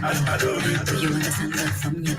Do you understand love from you?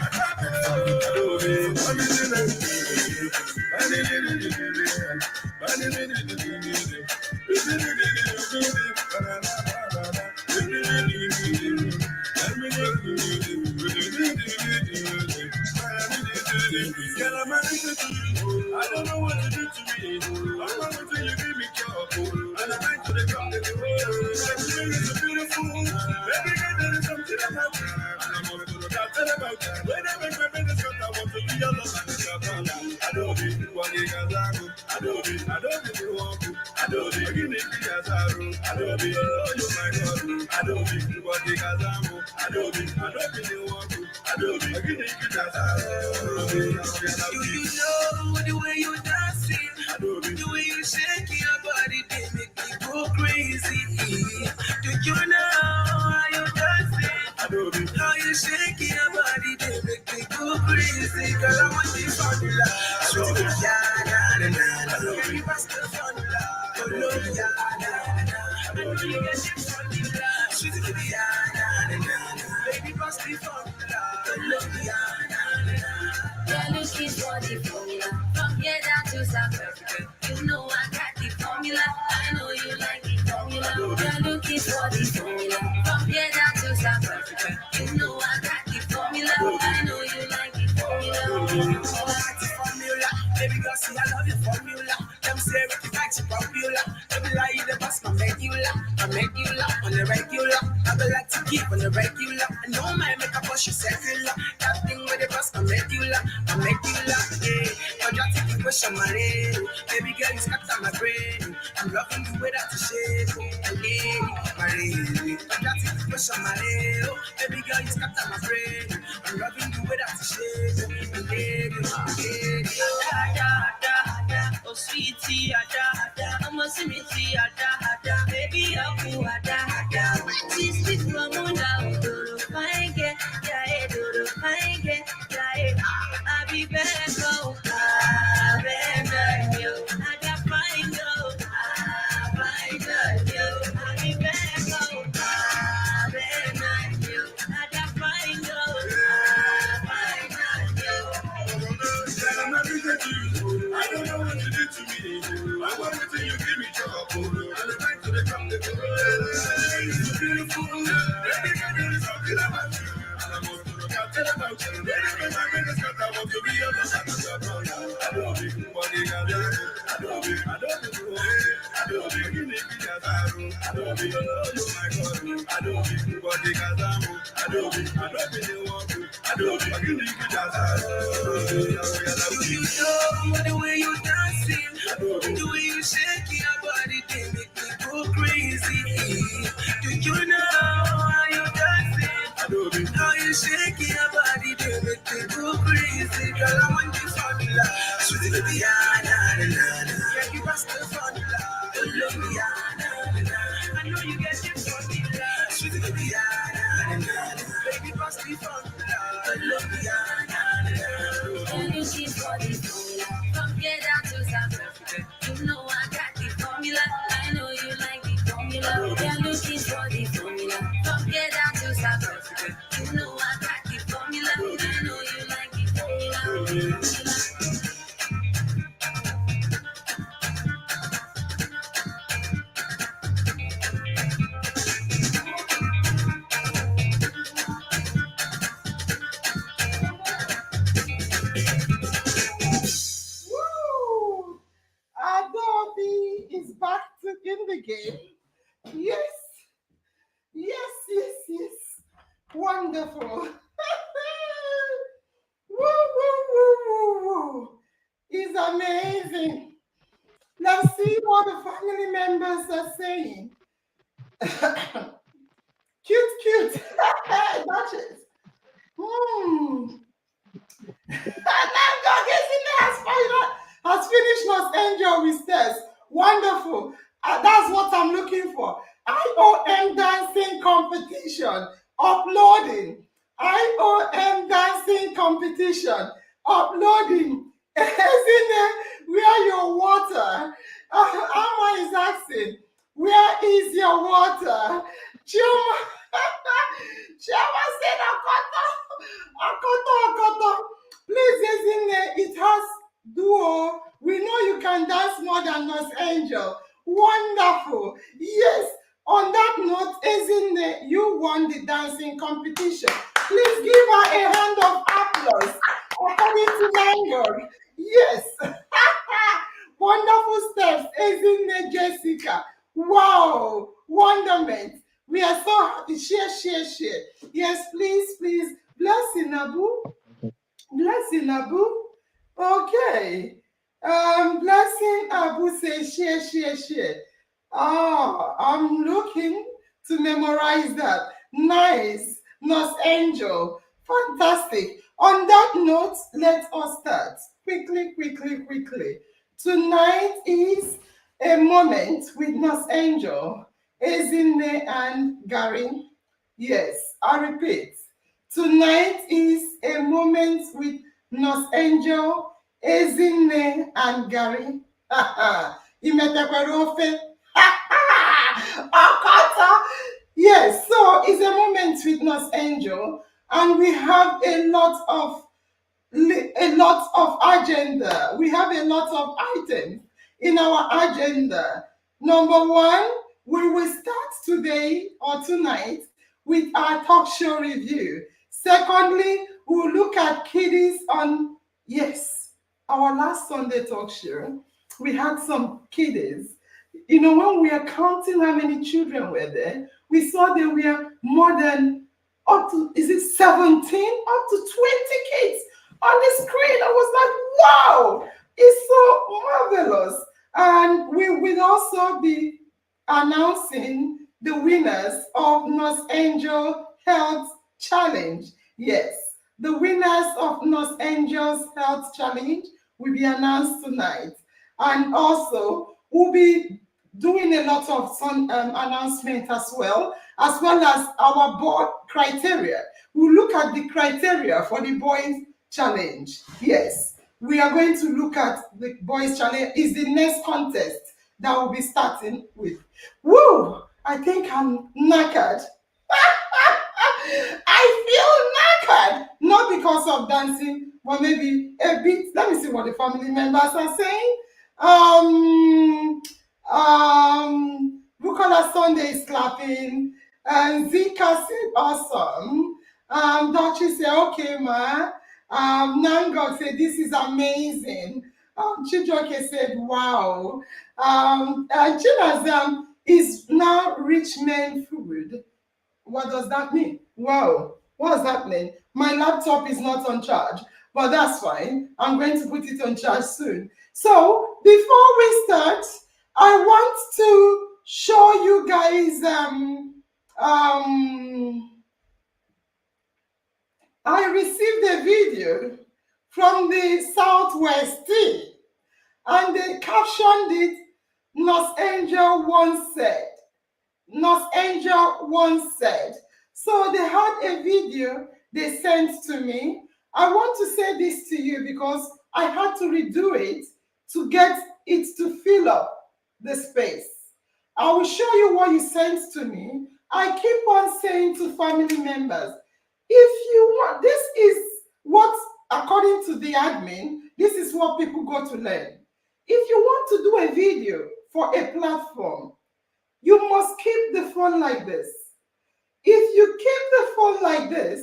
Girl, I'm addicted to you. I don't know what to do to me. I'm not until you give me trouble. And I like to the come to the world. Everything is so beautiful. Every day there is something about you. And I'm always going to tell about you. When I make my business cut, I want to be your love and it's your brother. I don't be one day as I go. I don't be the one who. I don't be you need me as I roll. I don't be oh you my God. I don't be one day as I go. I don't be the one who. I don't be you need me as I roll. Do you know the way you dancing? The way you shake your body, they make me go crazy. Do you know how you dancing? How you shake your body, they make me go crazy. Girl, I want this formula. Sweet Yana, baby, pass the formula. Colombia, baby, get this formula. Sweet Yana, baby, pass the formula. Colombia. You're looking for the formula. From here down to South Africa. You know I got the formula. I know you like the formula. You're looking for the formula. From here down to South Africa. You know I got the formula. I know you like the formula. Oh, I got the formula. Baby girl, see I love your formula. Them say with the facts you popular. Every lie you the boss, my regular on the regular. I would like to keep on the regular. I know my makeup was your secular. That thing with the boss, my regular, yeah. Quadratic equation, my name. Baby girl, you scatter my brain. I'm loving the way that you shake, my lady. Quadratic equation, my name. Baby girl, you scatter my brain. I'm loving the way that you shake, my lady. Oh sweetie, I'm a sweetie, baby, I'm what is this woman now? Do fine get, yeah, do fine get, yeah. I be back home, you. I got fine go, you. I be back home, you. I got fine go, Girl, I'm addicted to you. I don't know what you did to me. I want you till you give me trouble. And the night to the come to the world. It's so beautiful. Every day there is something about you. And I'm going to tell about you. When I make my business cut, I want to be your love and your brother. I don't be one day as I go. I don't be the one. You need me as I roll. I don't be oh you my God. I don't be one day as I go. I don't be the one who. I don't be you need me as I roll. Do you know the way you dancing? The way you shake your body, they make me go crazy. Do you know how you dancing? How you shake your body, they make me go crazy. Girl, I want this formula. Sweet Diana, can you pass the formula? Colombia, I know you get this formula. Sweet Diana, baby, pass the formula. Colombia. You're looking for the formula. From here down to South Africa. You know I got the formula. I know you like the formula. You're looking for the formula. From here down to South Africa. You know I got the formula. I know you like the formula. Adobe is back in the game. Yes. Wonderful. Woo. It's amazing. Let's see what the family members are saying. Cute. Duchess. Has finished NurseAngel with stairs. Wonderful. That's what I'm looking for. IOM dancing competition. Uploading. IOM dancing competition. Uploading. Where your water? Amma is asking, where is your water? Chioma. Shama said, Akoto. Please, Ezinne, it has duo. We know you can dance more than NurseAngel. Wonderful. Yes. On that note, Ezinne, you won the dancing competition. Please give her a hand of applause. According to Langford. Yes. Wonderful steps, Ezinne Jessica. Wow. Wonderment. We are so happy. Share. Yes, please. Blessing, Abu. Blessing, Abu. Okay. Blessing Abu says share. Oh, I'm looking to memorize that. Nice. NurseAngel. Fantastic. On that note, let us start. Quickly. Tonight is a moment with NurseAngel, Ezinne, and Gary. Yes, I repeat. Tonight is a moment with NurseAngel, Ezinne, and Gary. Imetekwere ofe. Akata. Yes, so it's a moment with NurseAngel, and we have a lot of agenda. We have a lot of items in our agenda. Number one, we will start today or tonight with our talk show review. Secondly, we'll look at Kiddies on, yes, our last Sunday talk show. We had some Kiddies. You know, when we are counting how many children were there, we saw there were more than up to, is it 17? Up to 20 kids on the screen. I was like, wow, it's so marvelous. And we will also be announcing the winners of NurseAngel Health Challenge. Yes, the winners of NurseAngel's Health Challenge will be announced tonight. And also, we'll be doing a lot of announcement as well as our board criteria. We'll look at the criteria for the Boys Challenge. Yes, we are going to look at the Boys Challenge. Is the next contest that we'll be starting with. Woo! I think I'm knackered. I feel knackered. Not because of dancing, but maybe a bit. Let me see what the family members are saying. Bukola Sunday is clapping. And Zika said, awesome. Dochi said, okay, ma. Nangok said, this is amazing. Chijoke said, wow. Chinazam is now rich men food. What does that mean? Wow. What does that mean? My laptop is not on charge, but that's fine. I'm going to put it on charge soon. So before we start, I want to show you guys I received a video from the Southwest Tea, and they captioned it, NurseAngel once said. NurseAngel once said. So they had a video they sent to me. I want to say this to you because I had to redo it to get it to fill up the space. I will show you what you sent to me. I keep on saying to family members, if you want, this is what, according to the admin, this is what people go to learn. If you want to do a video for a platform, you must keep the phone like this. If you keep the phone like this,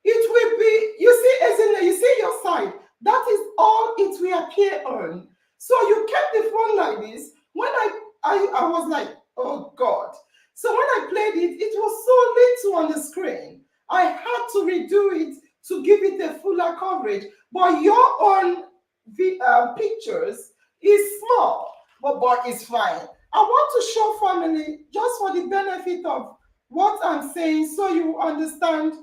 it will be, you see, Ezinne, you see your side. That is all it will appear on. So you kept the phone like this. When I was like, oh God. So when I played it, it was so little on the screen. I had to redo it to give it a fuller coverage. But your own pictures is small, but it's fine. I want to show family just for the benefit of what I'm saying so you understand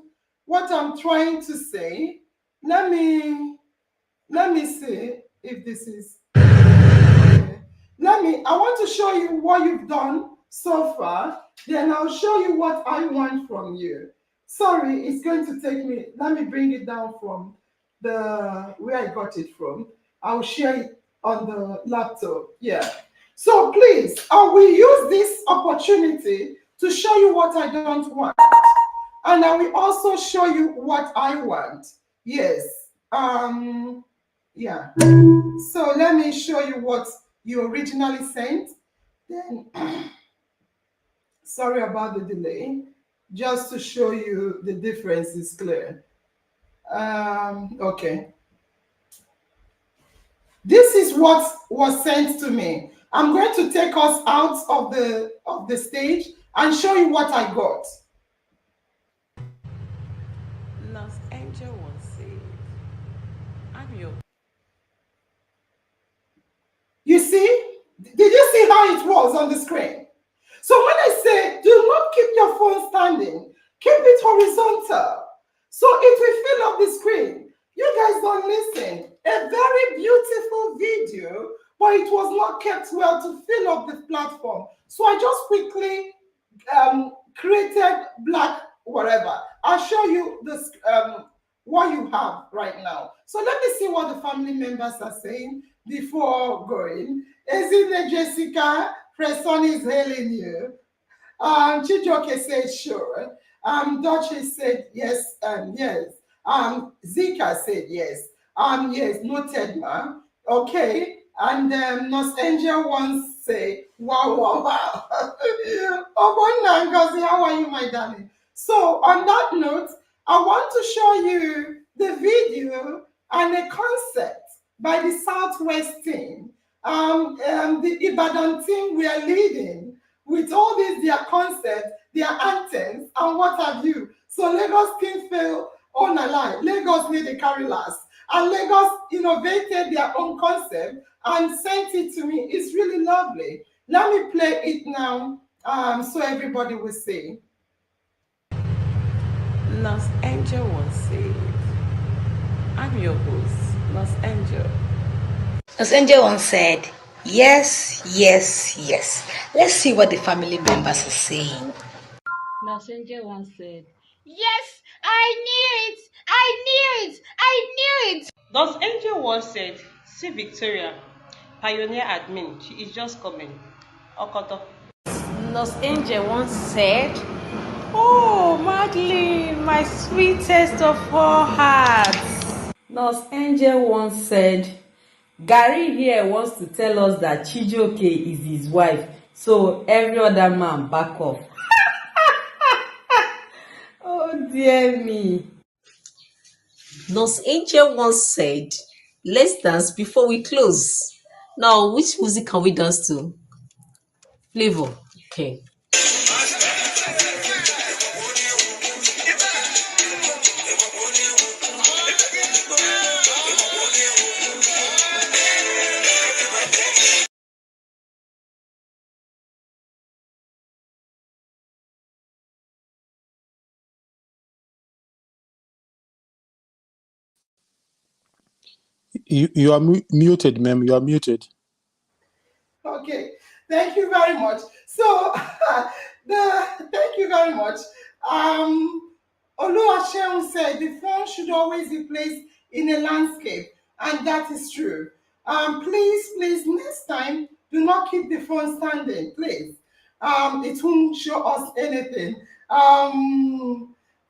what I'm trying to say. Let me see if this is okay. I want to show you what you've done so far, then I'll show you what I want from you. Sorry, it's going to take me, let me bring it down from where I got it from. I'll share it on the laptop. Yeah. So please, I will use this opportunity to show you what I don't want. And I will also show you what I want. Yes. Yeah. So let me show you what you originally sent. Then, sorry about the delay. Just to show you the difference is clear. Okay. This is what was sent to me. I'm going to take us out of the stage and show you what I got. NurseAngel once said, I'm your. You see? Did you see how it was on the screen? So when I say do not keep your phone standing, keep it horizontal. So it will fill up the screen. You guys don't listen. A very beautiful video, but it was not kept well to fill up the platform. So I just quickly created black whatever. I'll show you this what you have right now. So let me see what the family members are saying before going. Isn't it Jessica? Preston is hailing you. Chijoke said sure. Duchess said yes, yes. Zika said yes. Yes, noted, ma. Okay. And Nurse Angel once say, wow, wow, wow. Oh, Ngozi, how are you, my darling? So on that note, I want to show you the video and a concept by the Southwest team. The Ibadan team we are leading with all these their concepts, their anthems, and what have you. So Lagos team fell on a line. Lagos made a carry last. And Lagos innovated their own concept and sent it to me. It's really lovely. Let me play it now so everybody will see. NurseAngel once said, I'm your host, NurseAngel. NurseAngel once said, yes, yes, yes. Let's see what the family members are saying. NurseAngel once said, yes, I knew it! I knew it! I knew it! NurseAngel once said, see Victoria, pioneer admin, she is just coming. Okoto. NurseAngel once said, oh, Madeline, my sweetest of all hearts. NurseAngel once said, Gary here wants to tell us that Chijoke is his wife, so every other man back off. Oh dear me. NurseAngel once said, let's dance before we close. Now, which music can we dance to? Flavor. Okay. You are muted, ma'am. You are muted. Okay, thank you very much. So, thank you very much. Oluwaseun said the phone should always be placed in a landscape, and that is true. Please, next time, do not keep the phone standing, please. It won't show us anything.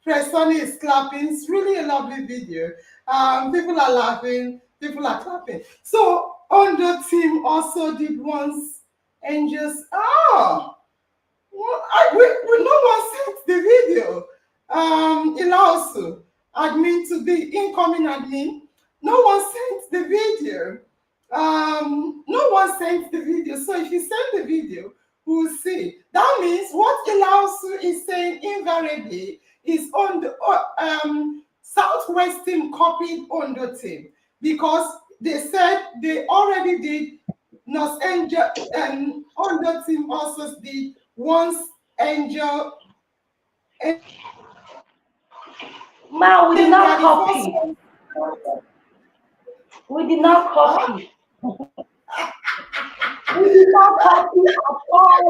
Preston is clapping. It's really a lovely video. People are laughing. People are clapping. So on the team also did once and just well, we no one sent the video. Ilausu, admin to the incoming admin. No one sent the video. No one sent the video. So if you send the video, we'll see. That means what Ilausu is saying invariably is on the Southwest team copied on the team because they said they already did NurseAngel and on the team also did once Angel. Ma, we did not copy. We did not copy. We did not copy at all.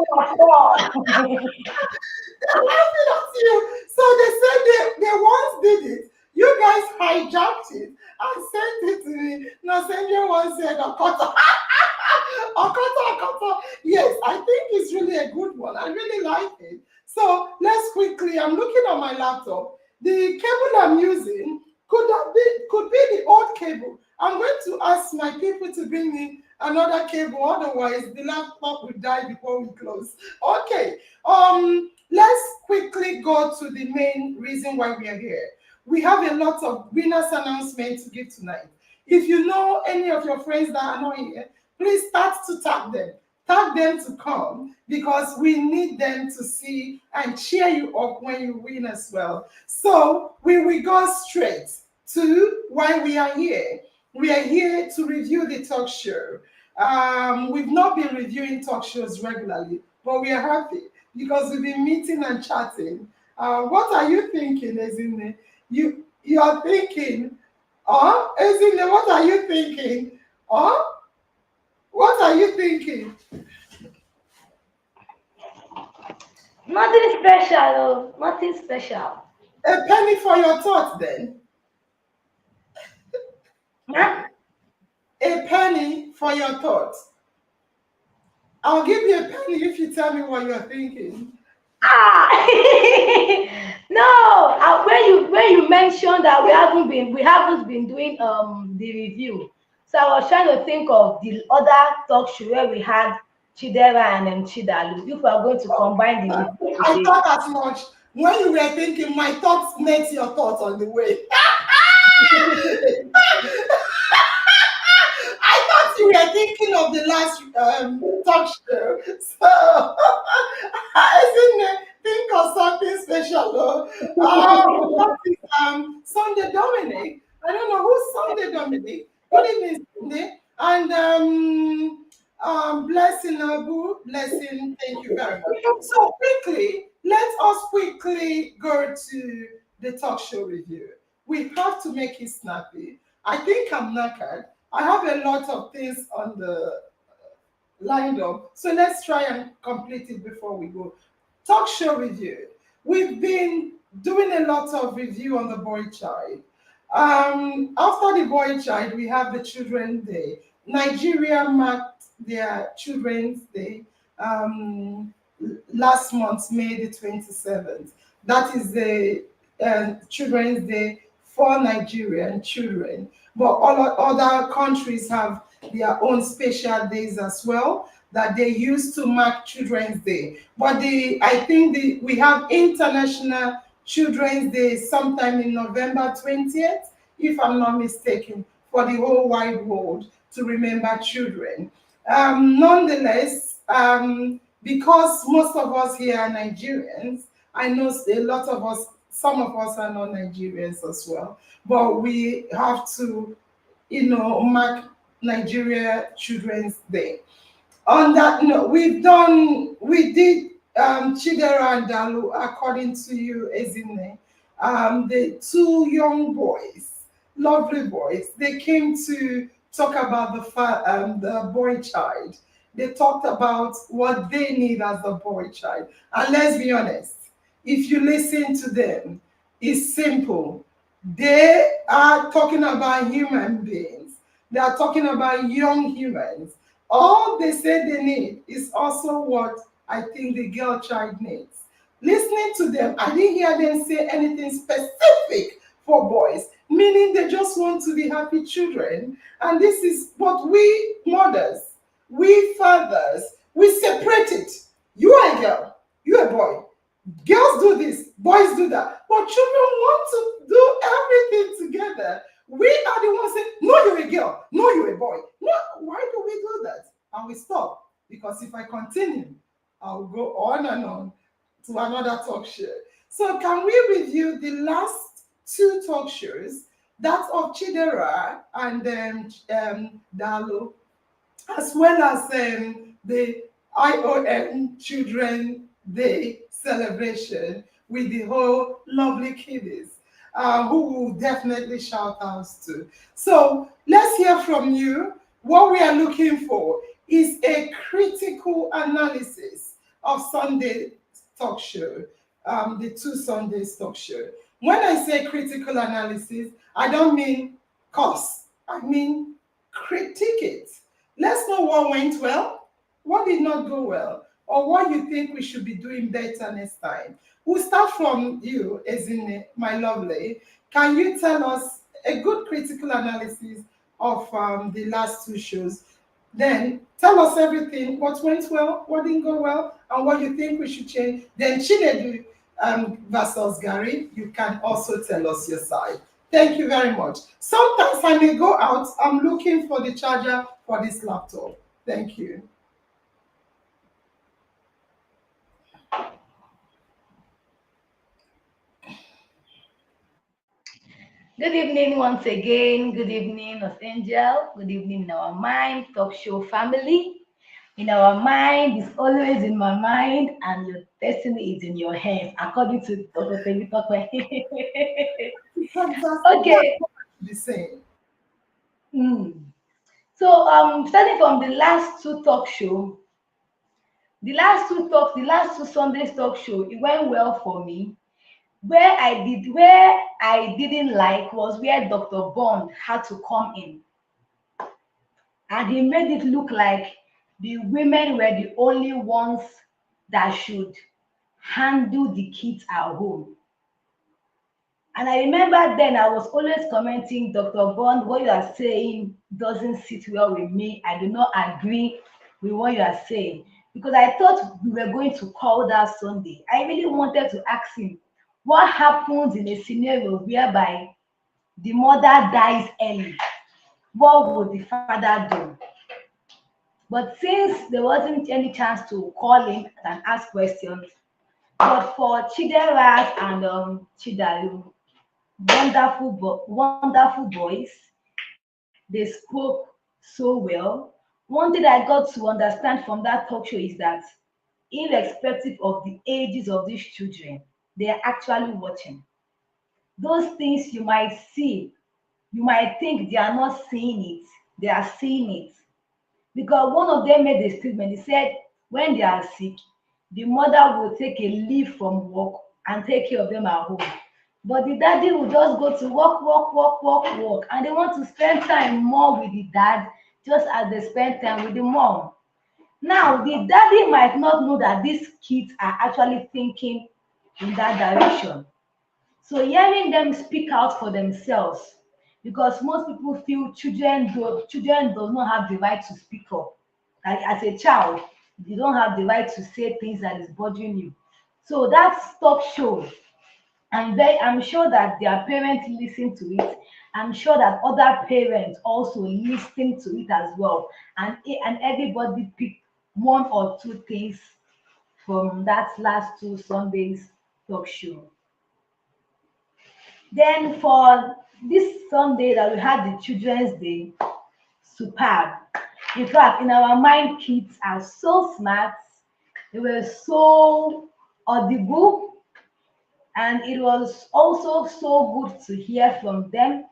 They're laughing at you. So they said they once did it. You guys hijacked it and sent it to me. NurseAngel once said, Okota. Okota. Yes, I think it's really a good one. I really like it. So let's quickly, I'm looking on my laptop. The cable I'm using could be the old cable. I'm going to ask my people to bring me another cable, otherwise the laptop will die before we close. Okay, let's quickly go to the main reason why we are here. We have a lot of winners announcements to give tonight. If you know any of your friends that are not here, please start to tag them. Tag them to come because we need them to see and cheer you up when you win as well. So we will go straight to why we are here. We are here to review the talk show. We've not been reviewing talk shows regularly, but we are happy because we've been meeting and chatting. What are you thinking, Ezine? You are thinking, Ezine, what are you thinking? What are you thinking? Nothing special, oh. Nothing special. A penny for your thoughts, then. Huh? A penny for your thoughts. I'll give you a penny if you tell me what you're thinking. Ah, no. When you mentioned that we haven't been doing the review, so I was trying to think of the other talk show where we had Chidera and Chidalu. If we are going to combine the review I today. thought as much. When you were thinking, my thoughts met your thoughts on the way. I thought you were thinking of the last talk show. So, I didn't think of something special. That is Sunday Dominic. I don't know who's Sunday Dominic. Good evening, Sunday. And Blessing Abu, Blessing, thank you very much. So, quickly, let us quickly go to the talk show review. We have to make it snappy. I think I'm knackered. I have a lot of things on the lined up. So let's try and complete it before we go. Talk show review. We've been doing a lot of review on the boy child. After the boy child, we have the Children's Day. Nigeria marked their Children's Day last month, May the 27th. That is the Children's Day for Nigerian children. But all other countries have their own special days as well that they use to mark Children's Day. But I think we have International Children's Day sometime in November 20th, if I'm not mistaken, for the whole wide world to remember children. Nonetheless, because most of us here are Nigerians, I know a lot of us, some of us are not Nigerians as well, but we have to, mark Nigeria Children's Day. On that note, we did Chidera and Dalu, according to you, Ezine. The two young boys, lovely boys, they came to talk about the boy child. They talked about what they need as a boy child. And let's be honest, if you listen to them, it's simple. They are talking about human beings. They are talking about young humans. All they say they need is also what I think the girl child needs. Listening to them, I didn't hear them say anything specific for boys, meaning they just want to be happy children. And this is what we mothers, we fathers, we separate it. You are a girl, you are a boy. Girls do this, boys do that. But children want to do everything together. We are the ones saying, no, you're a girl, no, you're a boy. No, why do we do that? And we stop. Because if I continue, I'll go on and on to another talk show. So can we review the last two talk shows, that of Chidera and Dalo, as well as the IOM Children Day celebration with the whole lovely kiddies, who will definitely shout out to. So let's hear from you. What we are looking for is a critical analysis of Sunday talk show, the two Sundays talk show. When I say critical analysis, I don't mean curse. I mean critique it. Let's know what went well, what did not go well, or what you think we should be doing better next time. We'll start from you, Ezine, my lovely. Can you tell us a good critical analysis of the last two shows? Then tell us everything, what went well, what didn't go well, and what you think we should change. Then Chinedu versus Gary, you can also tell us your side. Thank you very much. Sometimes I may go out, I'm looking for the charger for this laptop. Thank you. Good evening once again. Good evening, NurseAngel. Good evening, in our mind talk show family. In our mind is always in my mind, and your destiny is in your hands, according to Dr. Temitope. Fantastic. That's Okay. what I should be saying. Hmm. So starting from the last two Sundays talk show, it went well for me. Where I didn't like was where Dr. Bond had to come in, and he made it look like the women were the only ones that should handle the kids at home. And I remember then I was always commenting, Dr. Bond, what you are saying doesn't sit well with me. I do not agree with what you are saying. Because I thought we were going to call that Sunday. I really wanted to ask him what happens in a scenario whereby the mother dies early. What would the father do? But since there wasn't any chance to call him and ask questions, but for Chideras and Chidalu, wonderful boys, they spoke so well. One thing I got to understand from that talk show is that irrespective of the ages of these children, they are actually watching. Those things you might see, you might think they are not seeing it, they are seeing it. Because one of them made a statement. He said, when they are sick, the mother will take a leave from work and take care of them at home. But the daddy will just go to work, and they want to spend time more with the dad, just as they spend time with the mom. Now, the daddy might not know that these kids are actually thinking in that direction. So hearing them speak out for themselves, because most people feel children does not have the right to speak up. Like as a child, you don't have the right to say things that is bothering you. So that talk show, I'm sure that their parents listen to it. I'm sure that other parents also listen to it as well. And everybody pick one or two things from that last two Sundays talk show. Then for this Sunday that we had the Children's Day, superb. In fact, in our mind, kids are so smart. They were so audible, and it was also so good to hear from them.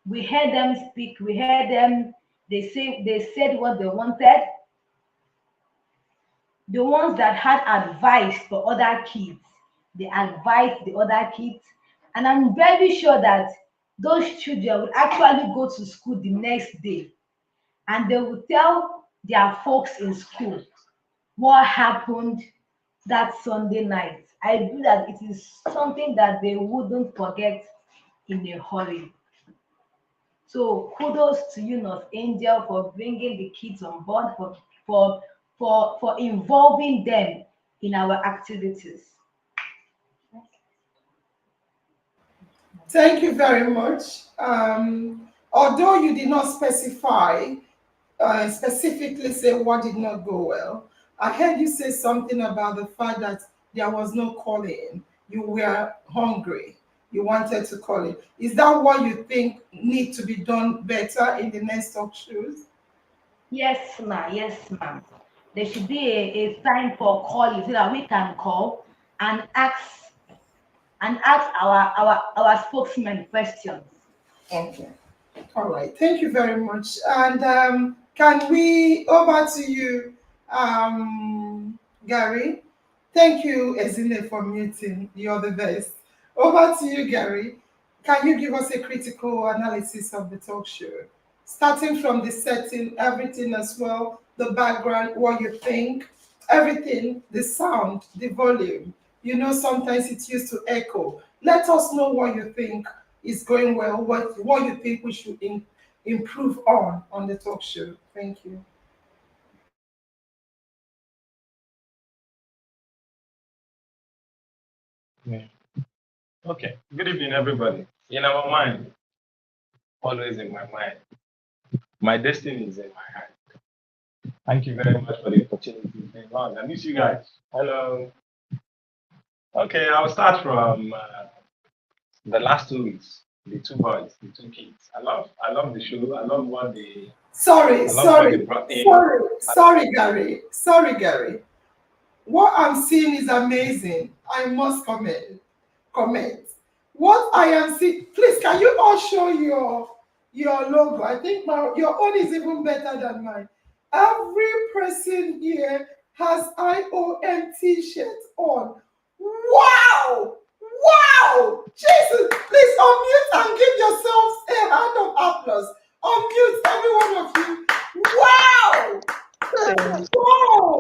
We heard them speak. We heard them. They said what they wanted. The ones that had advice for other kids, they advised the other kids. And I'm very sure that those children will actually go to school the next day, and they will tell their folks in school what happened that Sunday night. I believe that it is something that they wouldn't forget in a hurry. So kudos to you, North Angel, for bringing the kids on board, for for involving them in our activities. Thank you very much. Although you did not specify, specifically say what did not go well, I heard you say something about the fact that there was no calling. You were hungry. You wanted to call it. Is that what you think need to be done better in the next talk shows? Yes, ma'am. Yes, ma'am. There should be a time for calling so that we can call and ask our spokesman questions. Okay. All right. Thank you very much. And can we over to you, Gary? Thank you, Ezine, for muting. You're the best. Over to you, Gary. Can you give us a critical analysis of the talk show? Starting from the setting, everything as well, the background, what you think, everything, the sound, the volume. You know, sometimes it used to echo. Let us know what you think is going well, what you think we should improve on the talk show. Thank you. Yeah. Okay. Good evening, everybody. In our mind, always in my mind, my destiny is in my hand. Thank you very much for the opportunity to be on. I miss you guys. Hello. Okay, I'll start from the last 2 weeks. The two boys, the two kids. I love the show. Sorry, I love what they sorry, brought in. sorry, sorry, Gary. Sorry, Gary. What I'm seeing is amazing. I must comment. What I am seeing, please, can you all show your logo? I think your own is even better than mine. Every person here has IOM t-shirt on. Wow! Wow! Jesus, please unmute and give yourselves a hand of applause. Unmute, every one of you. Wow! Wow!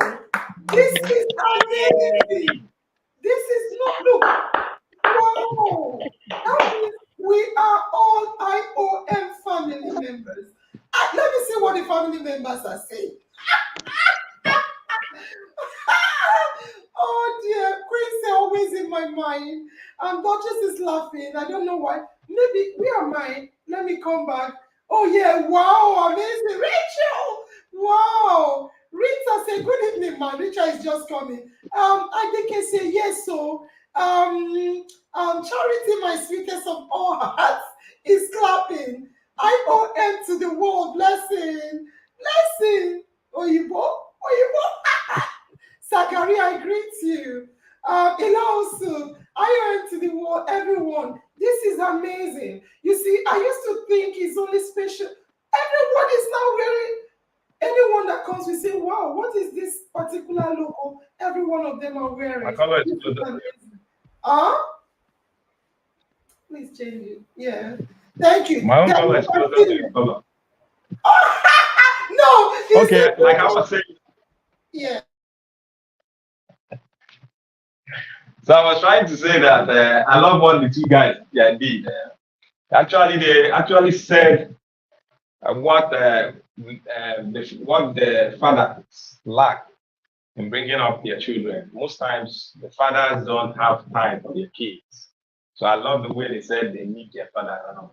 This is amazing. This is not look. Wow. That means we are all IOM family members. Let me see what the family members are saying. Oh dear, Queen's always in my mind. And Duchess is laughing. I don't know why. Maybe where am I? Let me come back. Oh yeah, wow, amazing. Rachel! Wow. Rita say good evening, man. Rita is just coming. I think I say yes, so Charity, my sweetest of all hearts, is clapping. IOM to the world, blessing. Blessing. Oyibo, Oyibo. Zachary, I greet you. Ilausu, I am to the world, everyone. This is amazing. You see, I used to think it's only special. Everyone is now wearing, anyone that comes, we say, wow, what is this particular logo? Every one of them are wearing. My color is This is closer to you. amazing. Please change it. Yeah. Thank you. My own Then color we is closer to continue. your color. No, this Okay, is like I was saying, yeah. so I was trying to say that I love what the two guys did. They actually said what the fathers lack in bringing up their children. Most times, the fathers don't have time for their kids. So I love the way they said they need their father around.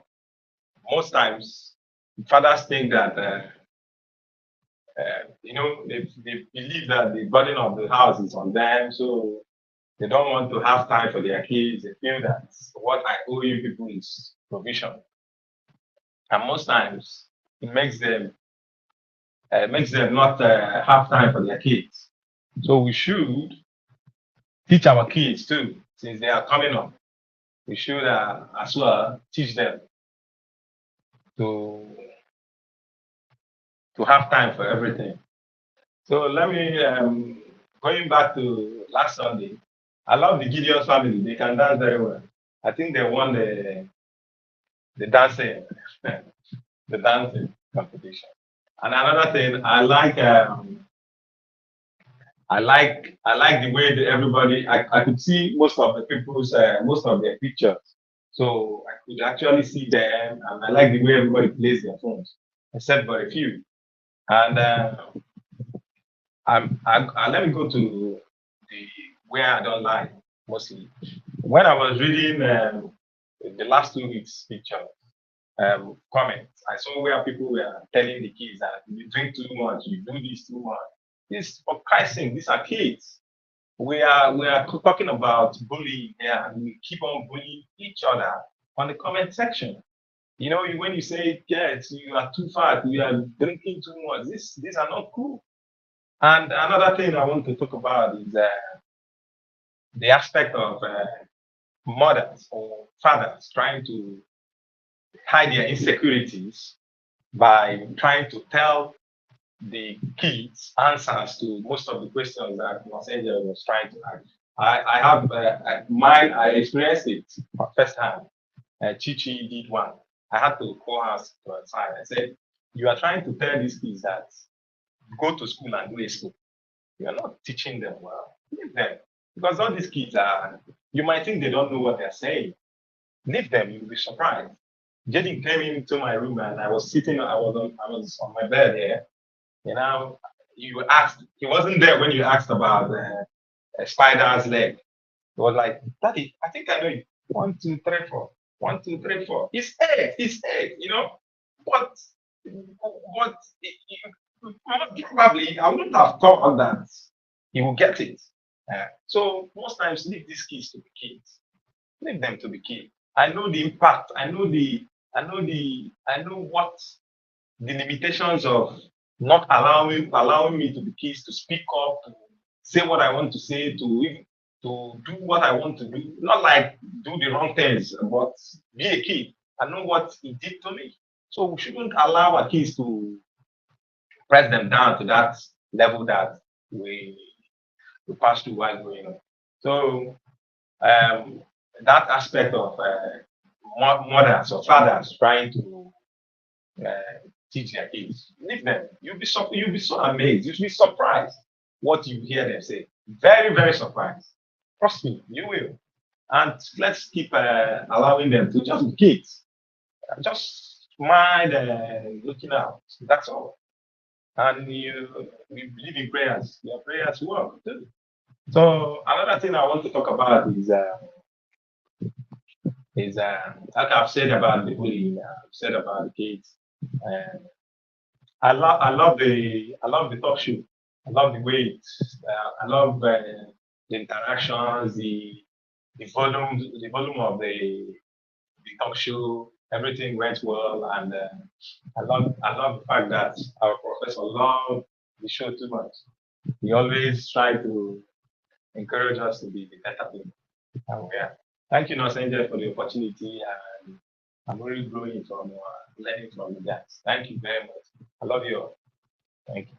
Most times, fathers think that they believe that the burden of the house is on them, so they don't want to have time for their kids. They feel that what I owe you people is provision, and most times it makes them not have time for their kids. So we should teach our kids too, since they are coming up. We should as well teach them to have time for everything. So let me going back to last Sunday. I love the Gideon family. They can dance very well. I think they won the dancing the dancing competition. And another thing, I like the way that everybody. I could see most of the people's most of their pictures, so I could actually see them, and I like the way everybody plays their phones, except for a few. And let me go to the where I don't like mostly. When I was reading the last 2 weeks picture comments, I saw where people were telling the kids that you drink too much, you do this too much. This, for Christ's sake, these are kids. We are talking about bullying here, and we keep on bullying each other on the comment section. You know, when you say, kids, you are too fat, you are drinking too much, these are not cool. And another thing I want to talk about is the aspect of mothers or fathers trying to hide their insecurities by trying to tell the kids answers to most of the questions that NurseAngel was trying to ask. I have mine. I experienced it firsthand. Chichi did one. I had to call her to her side. I said, "You are trying to tell these kids that go to school and do a school. You're not teaching them well. Leave them. Because all these kids are, you might think they don't know what they're saying. Leave them, you'll be surprised. Jenny came into my room and I was sitting, I was on my bed here. You know, you asked, he wasn't there when you asked about a spider's leg. He was like, Daddy, I think I know it. 1, 2, 3, 4. 1, 2, 3, 4. It's egg, you know. But probably I wouldn't have thought of that. He will get it. So most times leave these kids to be kids. Leave them to be kids. I know the impact. I know what the limitations of not allowing me to be kids to speak up, to say what I want to say, to do what I want to do. Not like do the wrong things, but be a kid. I know what he did to me. So we shouldn't allow our kids to press them down to that level that we pass through while growing up. So that aspect of mothers or fathers trying to teach their kids, leave them. You'll be so amazed. You'll be surprised what you hear them say. Very, very surprised. Trust me, you will. And let's keep allowing them to just be kids. Just mind looking out. That's all. And we believe in prayers. Your prayers work too. So another thing I want to talk about is like I've said about the bullying, I've said about the kids. I love the talk show. I love the way I love the interactions, the volume of the talk show. Everything went well, and I love the fact that our professor loved the show too much. He always tried to encourage us to be the better people. And we are. Thank you, NurseAngel, for the opportunity, and I'm really growing from learning from you guys. Thank you very much. I love you all. Thank you.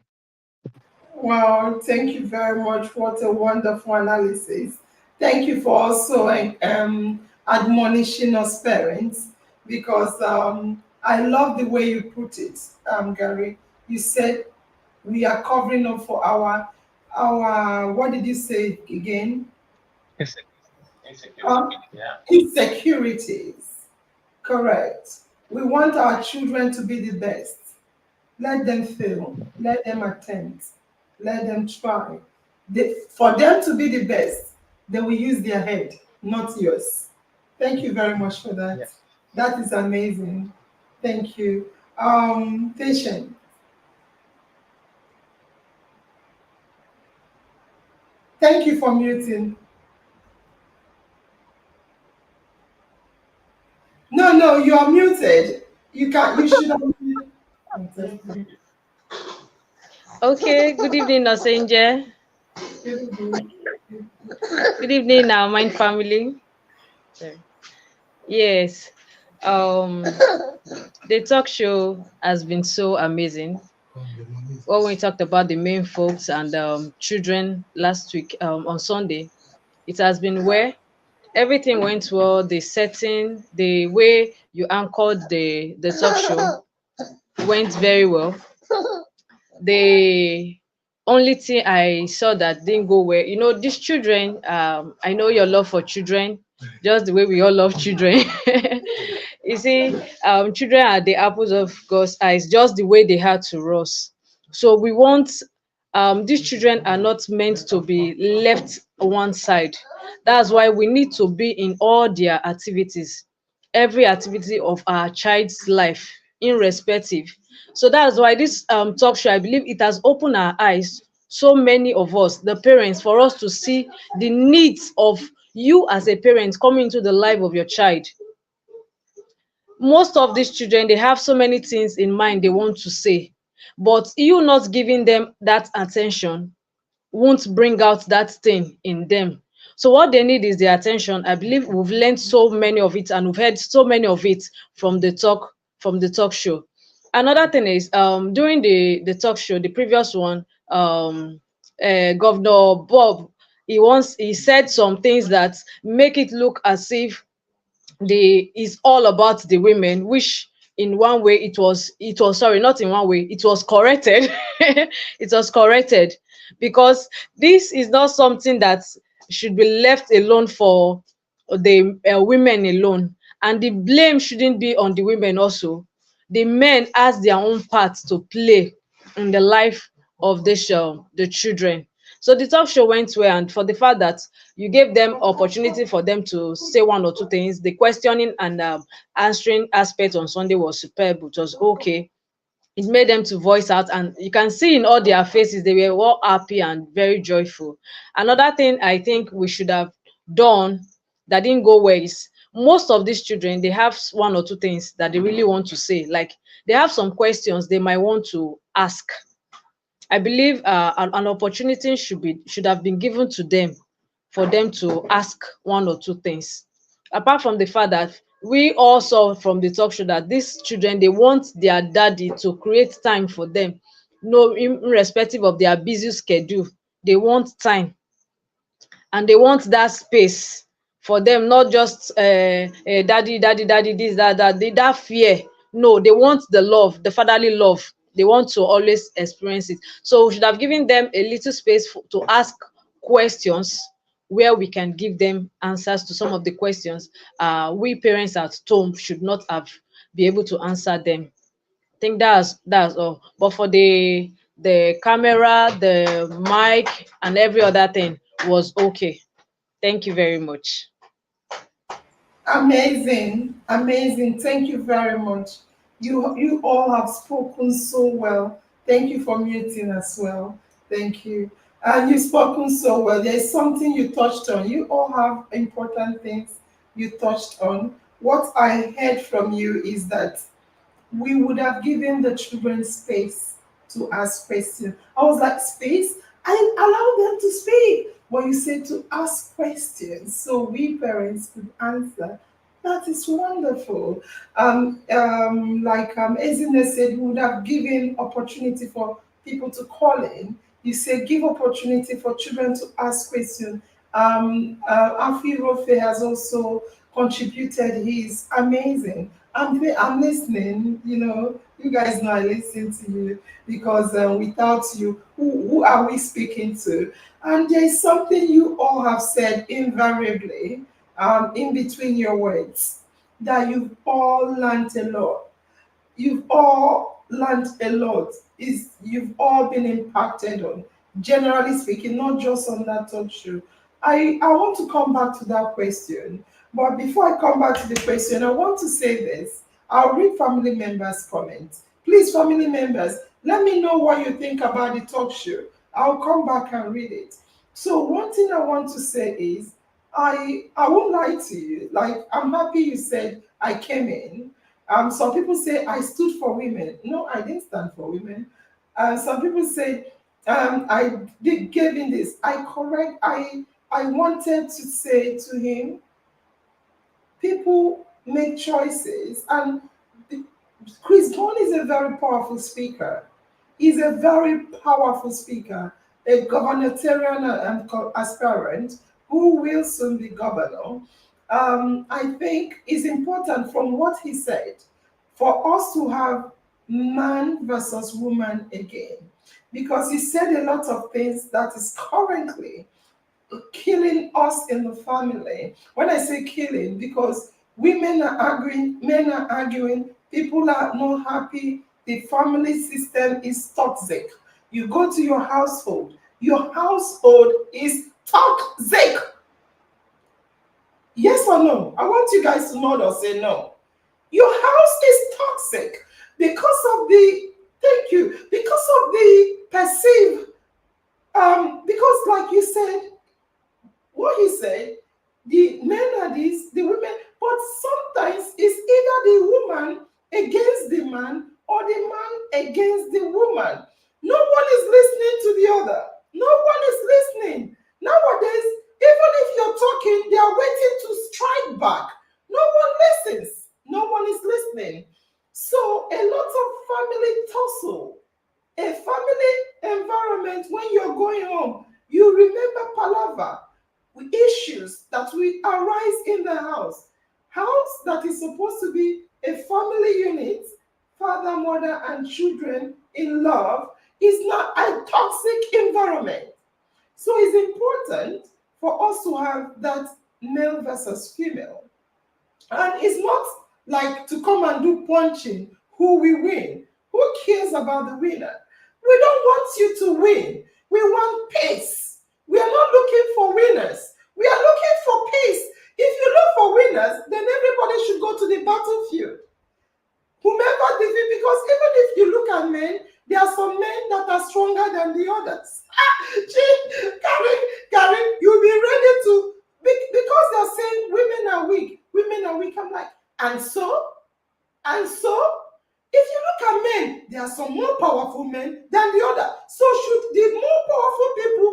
Wow, thank you very much. What a wonderful analysis. Thank you for also admonishing us parents, because I love the way you put it, Gary. You said we are covering up for our what did you say again? Insecurity. Yeah. Insecurities. Correct. We want our children to be the best. Let them fail. Let them attempt. Let them try. For them to be the best, they will use their head, not yours. Thank you very much for that. Yes. That is amazing. Thank you. Patient. Thank you for muting. No, you are muted. You should have. Okay, good evening, NurseAngel. Good evening, our Mind family. Sorry. Yes, the talk show has been so amazing. When we talked about the main folks and children last week on Sunday, it has been where everything went well. The setting, the way you anchored the talk show went very well. The only thing I saw that didn't go well, these children, I know your love for children, just the way we all love children. You see, children are the apples of God's eyes, just the way they are to us. So we want, these children are not meant to be left one side. That's why we need to be in all their activities, every activity of our child's life, irrespective. So that's why this talk show, I believe it has opened our eyes, so many of us, the parents, for us to see the needs of you as a parent coming into the life of your child. Most of these children, they have so many things in mind they want to say, but you not giving them that attention won't bring out that thing in them. So what they need is the attention. I believe we've learned so many of it, and we've heard so many of it from the talk show. Another thing is, during the talk show, the previous one, Governor Bob, he said some things that make it look as if the is all about the women, which in one way it was sorry, not in one way, it was corrected. It was corrected. because this is not something that should be left alone for the women alone, and the blame shouldn't be on the women also. The men has their own part to play in the life of the children. So the talk show went well, and for the fact that you gave them opportunity for them to say one or two things, the questioning and answering aspect on Sunday was superb. It was okay. It made them to voice out, and you can see in all their faces they were all happy and very joyful. Another thing I think we should have done that didn't go well is, most of these children, they have one or two things that they really want to say, like they have some questions they might want to ask. I believe an opportunity should have been given to them for them to ask one or two things. Apart from the fact that we all saw from the talk show that these children, they want their daddy to create time for them, no, irrespective of their busy schedule. They want time, and they want that space for them, not just daddy, daddy, daddy, this, that fear. No, they want the love, the fatherly love. They want to always experience it. So we should have given them a little space to ask questions, where we can give them answers to some of the questions we parents at home should not have be able to answer them. I think that's all. But for the camera, the mic, and every other thing was okay. Thank you very much. Amazing, amazing. Thank you very much. You all have spoken so well. Thank you for muting as well. Thank you. And you've spoken so well. There's something you touched on. You all have important things you touched on. What I heard from you is that we would have given the children space to ask questions. I was like, space? I allow them to speak. But you said to ask questions so we parents could answer. That is wonderful. Ezine said, we would have given opportunity for people to call in. You said give opportunity for children to ask questions. Afi Rofe has also contributed. He's amazing. I'm listening. You guys know I listen to you because without you, who are we speaking to? And there is something you all have said invariably in between your words, that you've all learned a lot. You've all learned a lot. You've all been impacted on, generally speaking, not just on that talk show. I want to come back to that question. But before I come back to the question, I want to say this. I'll read family members' comments. Please, family members, let me know what you think about the talk show. I'll come back and read it. So one thing I want to say is, I won't lie to you. Like, I'm happy you said I came in. Some people say I stood for women. No, I didn't stand for women. Some people say I did gave in this. I wanted to say to him, people make choices, and Chris Bourne is a very powerful speaker. He's a very powerful speaker, a gubernatorial aspirant who will soon be governor. I think it's important from what he said for us to have man versus woman again, because he said a lot of things that is currently killing us in the family. When I say killing, because women are arguing, men are arguing, people are not happy, the family system is toxic. You go to your household is toxic. Yes or no? I want you guys to nod or say no. Your house is toxic because of the, thank you, because of the perceived, because like you said, what he said, the men are this, the women, but sometimes it's either the woman against the man or the man against the woman. No one is listening to the other. No one is listening. Nowadays, even if you're talking, they are waiting to strike back. No one listens. No one is listening. So a lot of family tussle, a family environment, when you're going home, you remember palaver, issues that will arise in the house that is supposed to be a family unit, father, mother, and children in love. is not a toxic environment. So it's important for us to have that male versus female. And it's not like to come and do punching who we win. Who cares about the winner? We don't want you to win. We want peace. We are not looking for winners. We are looking for peace. If you look for winners, then everybody should go to the battlefield. Whomever defeat, because even if you look at men, there are some men that are stronger than the others. Karen, you'll be ready to, because they're saying women are weak. Women are weak. I'm like, and so? If you look at men, there are some more powerful men than the other. So should the more powerful people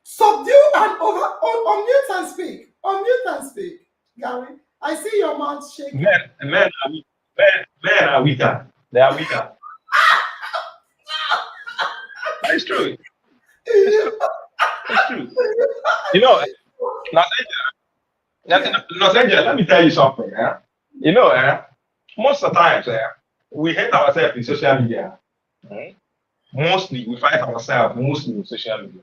subdue and unmute and speak? Unmute and speak. Gary, I see your mouth shaking. Men are weaker. They are weaker. It's true. It's true. You know, NurseAngel, let me tell you something. You know, most of the times we hate ourselves in social media. Mostly, we find ourselves mostly in social media.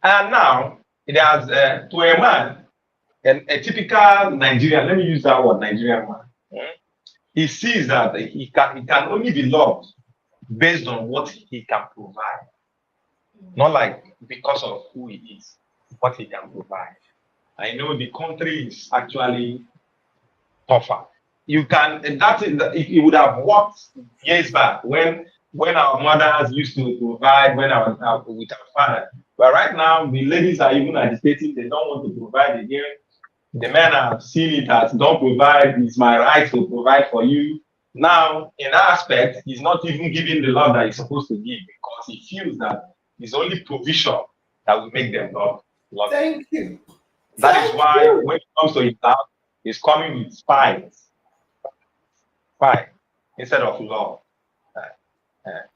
And now, it has, to a man, a typical Nigerian, let me use that word, Nigerian man, he sees that he can only be loved based on what he can provide. Not like because of who he is, what he can provide. I know the country is actually tougher. You can, it would have worked years back when our mothers used to provide, when our with our father. But right now, the ladies are even agitating, they don't want to provide again. The men are seeing it as don't provide, it's my right to provide for you. Now, in that aspect, he's not even giving the love that he's supposed to give because he feels that it's only provision that will make them love. Thank you. That is why when it comes to his love, he's coming with spite instead of love.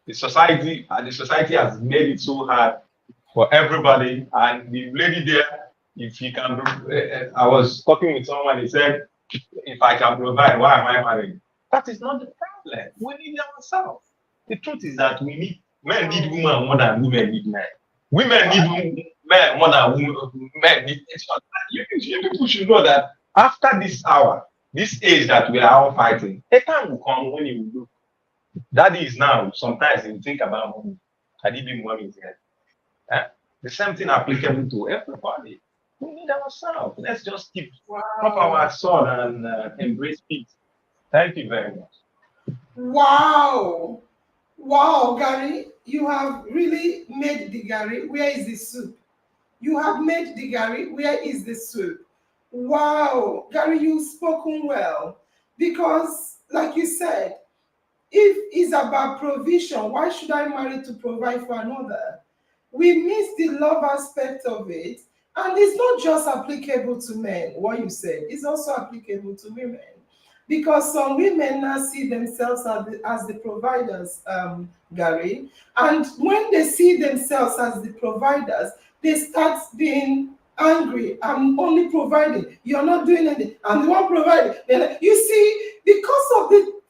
The society has made it so hard for everybody, and the lady there, if you can, I was talking with someone, he said, if I can provide, why am I married? That is not the problem. We need ourselves. The truth is that men need women more than women need men. Women need men more than men need. You people should know that after this hour, this age that we are all fighting, a time will come when you will look. That is now, sometimes you think about money. Had it been money here? The same thing applicable to everybody. We need ourselves. Let's just keep up our sword and embrace peace. Thank you very much. Wow, Gary, you have really made the Gary. Where is the soup? You have made the Gary. Where is the soup? Wow, Gary, you've spoken well. Because, like you said, if it's about provision, why should I marry to provide for another? We miss the love aspect of it. And it's not just applicable to men, what you said, it's also applicable to women. Because some women now see themselves as the providers, Gary. And when they see themselves as the providers, they start being angry. I'm only providing. You're not doing anything. I'm the one providing. You see, because of the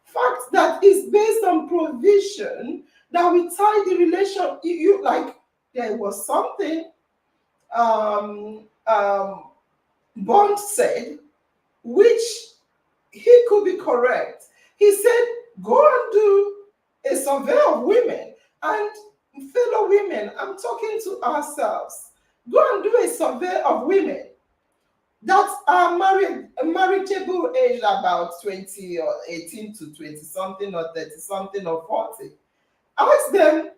fact that it's based on provision, that we tie the relation, you like, there was something Bond said, which he could be correct. He said, go and do a survey of women. And fellow women, I'm talking to ourselves. Go and do a survey of women that are marriageable age about 20 or 18 to 20 something or 30 something or 40. Ask them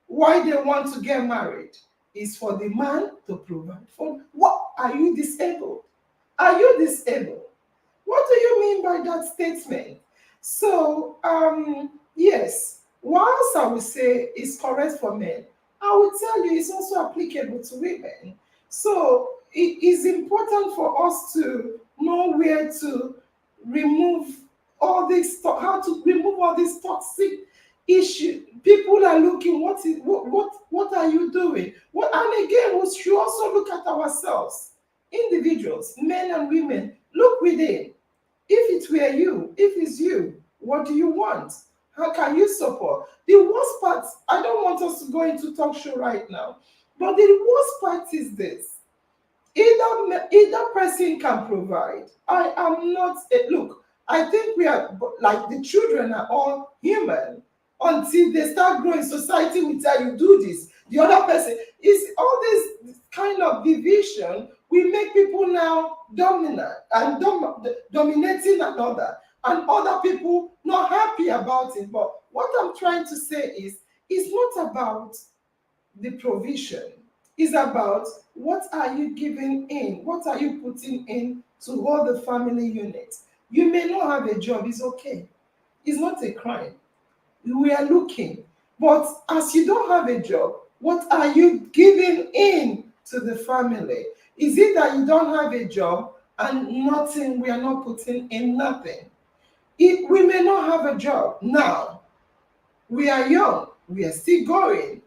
why they want to get married. Is for the man to provide for. What are you disabled? Are you disabled? What do you mean by that statement? So yes, whilst I would say it's correct for men, I would tell you it's also applicable to women. So it is important for us to know where to remove all this, how to remove all this toxic issue. People are looking, what are you doing? And again, we should also look at ourselves, individuals, men and women. Look within. If it were you, if it's you, what do you want? How can you support? The worst part, I don't want us to go into talk show right now, but the worst part is this. Either person can provide. I am not look, I think we are like the children are all human until they start growing. Society will tell you do this, the other person is all this kind of division. We make people now dominant and dominating another, and other people not happy about it. But what I'm trying to say is it's not about the provision, is about what are you giving in, what are you putting in to hold the family unit. You may not have a job, it's okay, it's not a crime. We are looking, but as you don't have a job, what are you giving in to the family? Is it that you don't have a job and nothing, we are not putting in nothing? We may not have a job now, we are young, we are still going.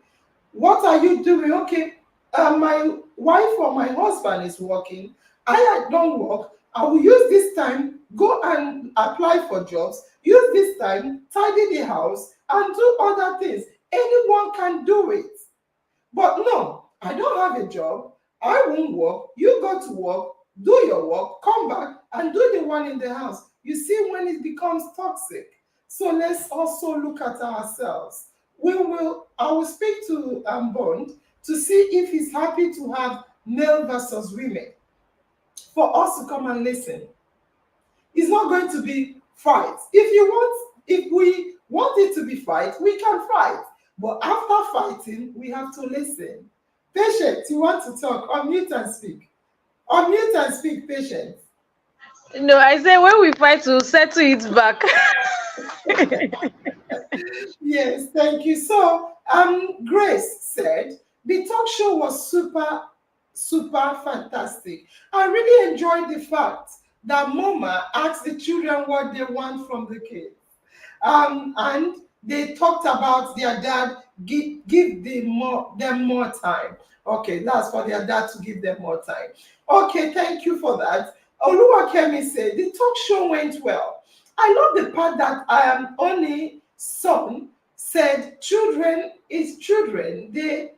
What are you doing? Okay, my wife or my husband is working. I don't work. I will use this time, go and apply for jobs, use this time, tidy the house, and do other things. Anyone can do it. But no, I don't have a job. I won't work. You go to work, do your work, come back, and do the one in the house. You see when it becomes toxic. So let's also look at ourselves. I will speak to Bond to see if he's happy to have male versus women for us to come and listen. It's not going to be fight. If we want it to be fight, we can fight. But after fighting, we have to listen. Patient, you want to talk? Unmute and speak. Unmute and speak, patient. No, I say when we fight to settle it back. Yes, thank you. So, Grace said the talk show was super, super fantastic. I really enjoyed the fact that Mama asked the children what they want from the kids. And they talked about their dad give them more time. Okay, that's for their dad to give them more time. Okay, thank you for that. Oluwakemi said the talk show went well. I love the part that only son said children is children. They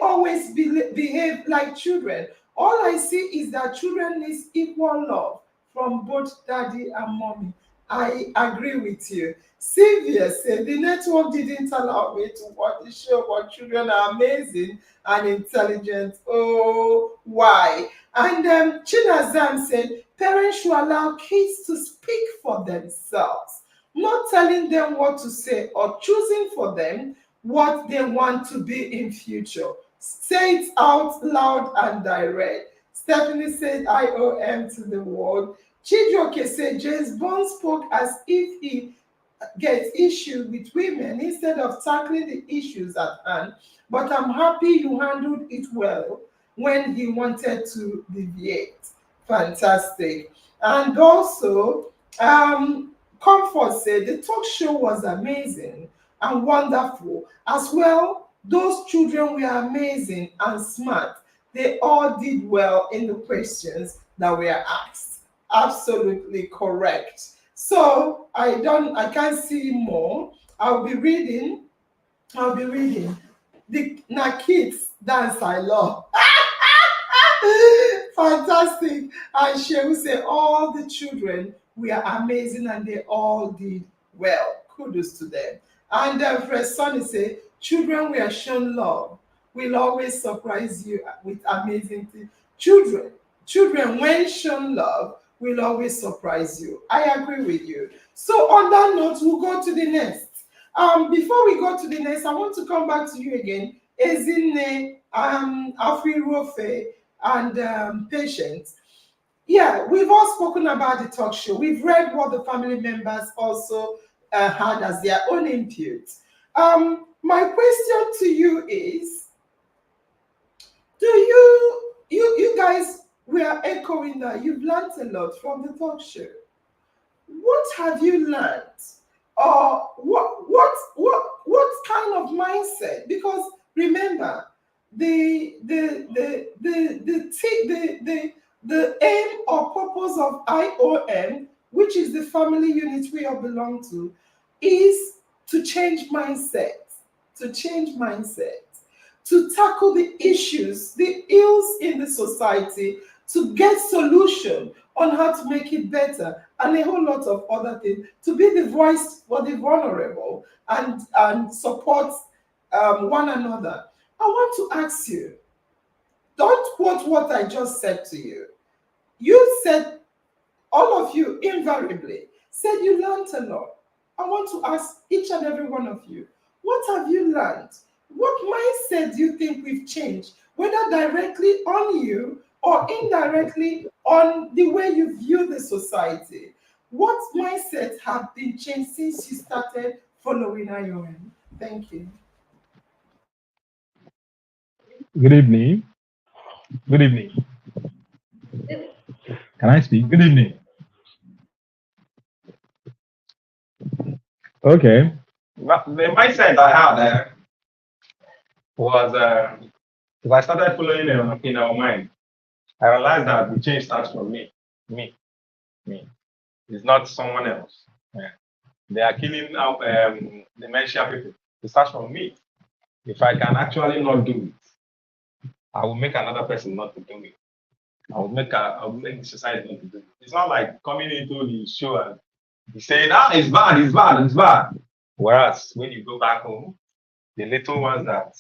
always behave like children. All I see is that children need equal love from both daddy and mommy. I agree with you. Sylvia said the network didn't allow me to watch the show, but children are amazing and intelligent. Oh, why? And Chinazam said parents should allow kids to speak for themselves, not telling them what to say or choosing for them what they want to be in future. Say it out loud and direct. Stephanie said IOM to the world. Chijioke said James Bond spoke as if he gets issue with women instead of tackling the issues at hand. But I'm happy you handled it well when he wanted to deviate. Fantastic. And also, Comfort said the talk show was amazing and wonderful. As well, those children were amazing and smart. They all did well in the questions that were asked. Absolutely correct. So I can't see more. I'll be reading. The kids dance I love. Fantastic. And she will say all the children were amazing and they all did well. Kudos to them. And Fred Sonny say children were shown love. Will always surprise you with amazing things. Children when shown love will always surprise you. I agree with you. So on that note, we'll go to the next. Before we go to the next, I want to come back to you again. Ezine, Afirofe, and Patience. Yeah, we've all spoken about the talk show. We've read what the family members also had as their own input. My question to you is, do you guys, we are echoing that you've learned a lot from the talk show. What have you learned? Or what kind of mindset? Because remember, the aim or purpose of IOM, which is the family unit we all belong to, is to change mindset, to tackle the issues, the ills in the society, to get solution on how to make it better, and a whole lot of other things, to be the voice for the vulnerable and support one another. I want to ask you, don't quote what I just said to you. You said, all of you invariably said you learned a lot. I want to ask each and every one of you, what have you learned? What mindset do you think we've changed, whether directly on you or indirectly on the way you view the society? What mindsets have been changed since you started following IOM? Thank you. Good evening. Good evening. Can I speak? Good evening. Okay. Well, the mindset I had there was if I started following in our mind, I realized that the change starts from me. Me. It's not someone else. Yeah. They are killing out dementia people. It starts from me. If I can actually not do it, I will make another person not to do it. I will make the society not to do it. It's not like coming into the show and saying, it's bad, it's bad, it's bad. Whereas when you go back home, the little ones that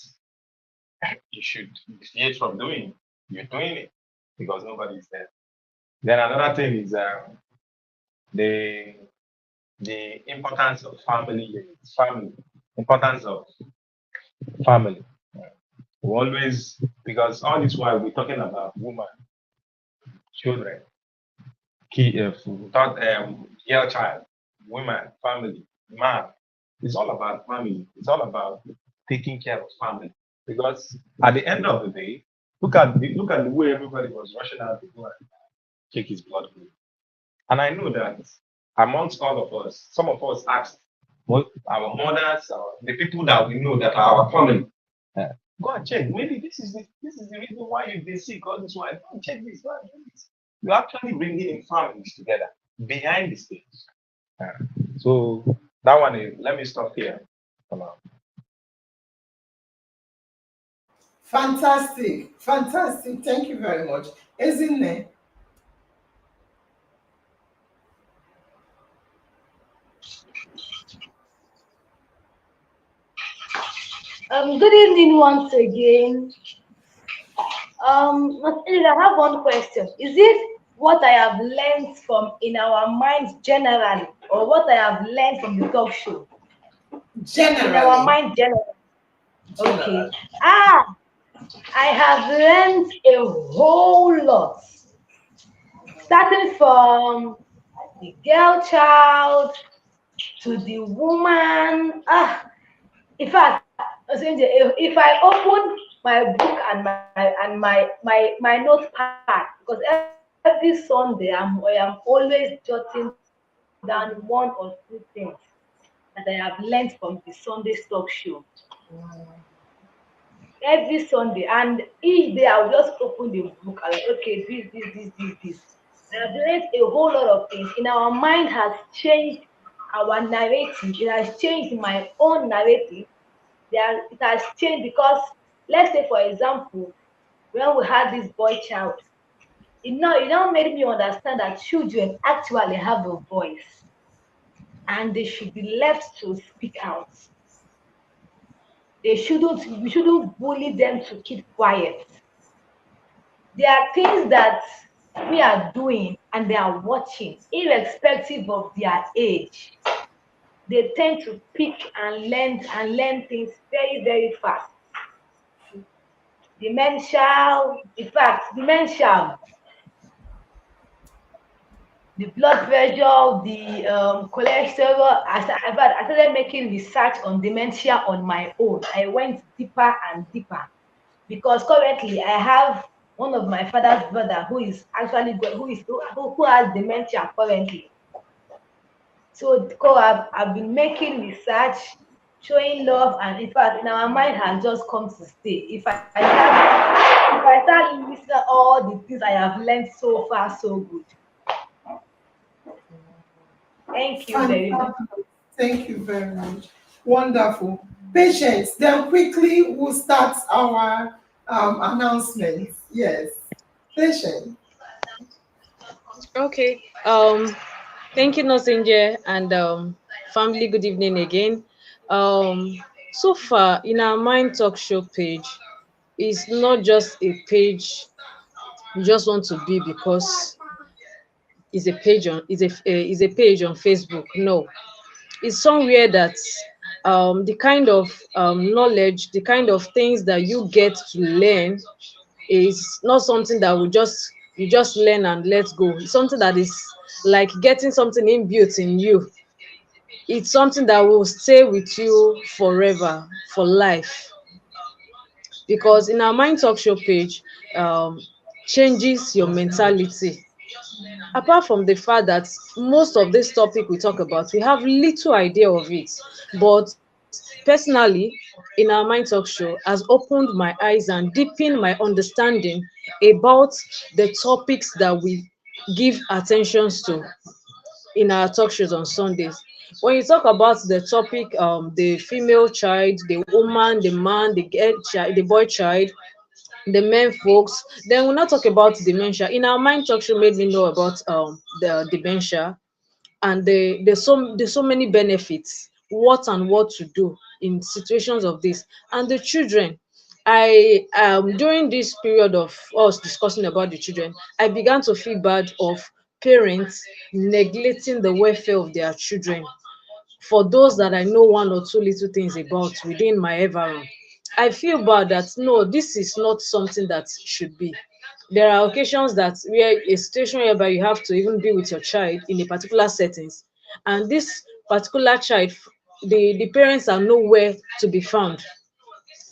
you should deviate from doing, you're doing it because nobody's there. Then another thing is the importance of family, importance of family. We always, because all this while we're talking about women, children, girl child, women, family, man. It's all about family. It's all about taking care of family. Because at the end of the day, look at the way everybody was rushing out to go and check his blood group. And I know that amongst all of us, some of us asked our mothers, the people that we know that are our family, go and check. Maybe this is the reason why you've been sick all this while. Go and check this. Go and do this. You're actually bringing in families together behind the scenes. So that one is, let me stop here for now. Fantastic. Thank you very much. Ezinne. Good evening once again. I have one question. Is it what I have learned from in our minds generally, or what I have learned from the talk show? Generally. In our mind generally. Okay. I have learned a whole lot. Starting from the girl child to the woman. In fact, if I open my book and my notepad, because every Sunday I am always jotting down one or two things that I have learned from the Sunday talk show. Every Sunday, and each day I will just open the book and okay, this. I have learned a whole lot of things. In our mind has changed our narrative. It has changed my own narrative. It has changed because, let's say for example, when we had this boy child, it now made me understand that children actually have a voice and they should be left to speak out. We shouldn't bully them to keep quiet. There are things that we are doing and they are watching, irrespective of their age. They tend to pick and learn things very, very fast. Dementia, the blood pressure, the cholesterol. I started making research on dementia on my own. I went deeper and deeper because currently I have one of my father's brother who has dementia currently. So I've been making research, showing love, and in fact, in our mind has just come to stay. If I start listening all the things I have learned so far, so good. Thank you very much. Thank you very much. Wonderful. Patience. Then quickly we'll start our announcements. Yes. Patience. Okay. Thank you, NurseAngel, and family. Good evening again. So far in our Mind Talk Show page, it's not just a page you just want to be because it's a page on Facebook. No, it's somewhere that the kind of knowledge, the kind of things that you get to learn is not something that will just you just learn and let go. It's something that is like getting something inbuilt in you. It's something that will stay with you forever, for life. Because in our Mind Talk Show page, um, changes your mentality. Apart from the fact that most of this topic we talk about, we have little idea of it. But personally, in our Mind Talk Show, has opened my eyes and deepened my understanding about the topics that we give attention to in our talk shows on Sundays. When you talk about the topic, the female child, the woman, the man, the girl child, the boy child, the men folks, then we'll not talk about dementia. In our Mind Talk Show made me know about the dementia, and there's so many benefits, what and what to do in situations of this. And the children, I during this period of us discussing about the children, I began to feel bad of parents neglecting the welfare of their children. For those that I know one or two little things about within my environment, I feel bad that no, this is not something that should be. There are occasions that where a situation whereby you have to even be with your child in a particular settings, and this particular child, the parents are nowhere to be found.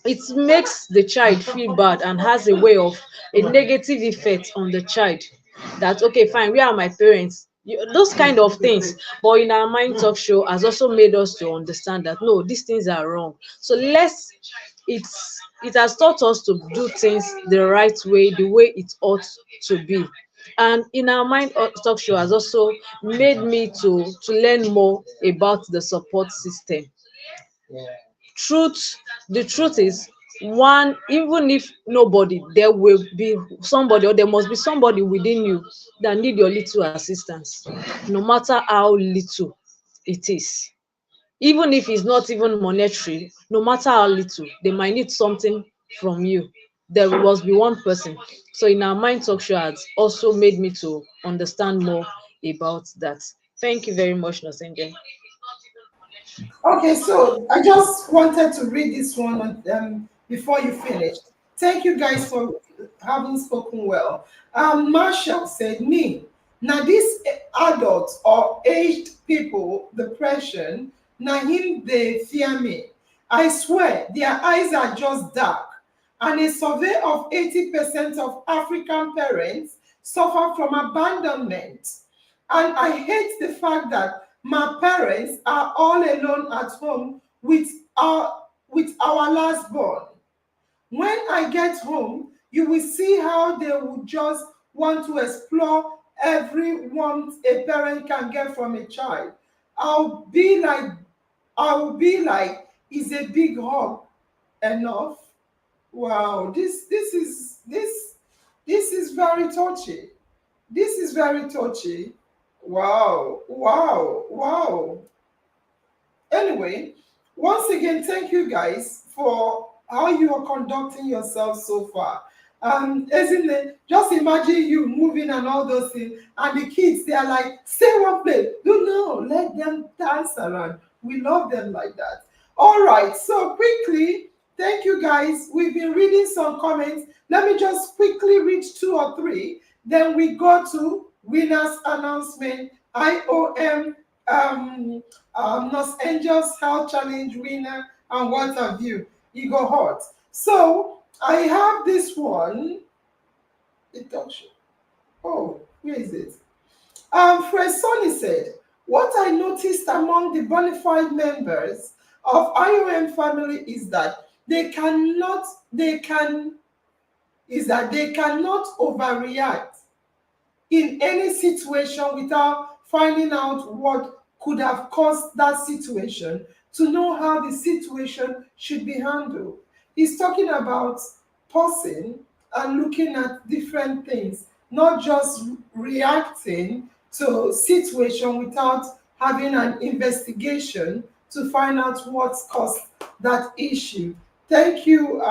It makes the child feel bad and has a way of a negative effect on the child, that okay fine, where are my parents, those kind of things. But in our Mind Talk Show has also made us to understand that no, these things are wrong. So let's it has taught us to do things the right way, the way it ought to be. And in our Mind Talk Show has also made me to learn more about the support system. Truth The truth is, one, even if nobody, there will be somebody, or there must be somebody within you that need your little assistance, no matter how little it is. Even if it's not even monetary, no matter how little, they might need something from you. There must be one person. So in our Mind Talk Show has also made me to understand more about that. Thank you very much, Nosenje. Okay, so I just wanted to read this one before you finish. Thank you guys for having spoken well. Marshall said, "Me, now this adults or aged people depression, now him they fear me. I swear their eyes are just dark. And a survey of 80% of African parents suffer from abandonment. And I hate the fact that my parents are all alone at home with our last born. When I get home, you will see how they will just want to explore every warmth a parent can get from a child. I'll be like, is a big hug enough?" Wow, this is very touchy. This is very touchy. Wow, wow, wow. Anyway, once again, thank you guys for how you are conducting yourself so far. Isn't it? Just imagine you moving and all those things, and the kids they are like, "Stay one place." No, let them dance around. We love them like that. All right, so quickly, thank you guys. We've been reading some comments. Let me just quickly read two or three. Then we go to winners announcement. IOM Los Angeles Health Challenge winner and what have you. You go hot. So I have this one. It talks. Oh, where is it? Fred Sonny said, "What I noticed among the bona fide members of IOM family is that they cannot overreact in any situation without finding out what could have caused that situation, to know how the situation should be handled. He's talking about pausing and looking at different things, not just reacting to situation without having an investigation to find out what's caused that issue. Thank you,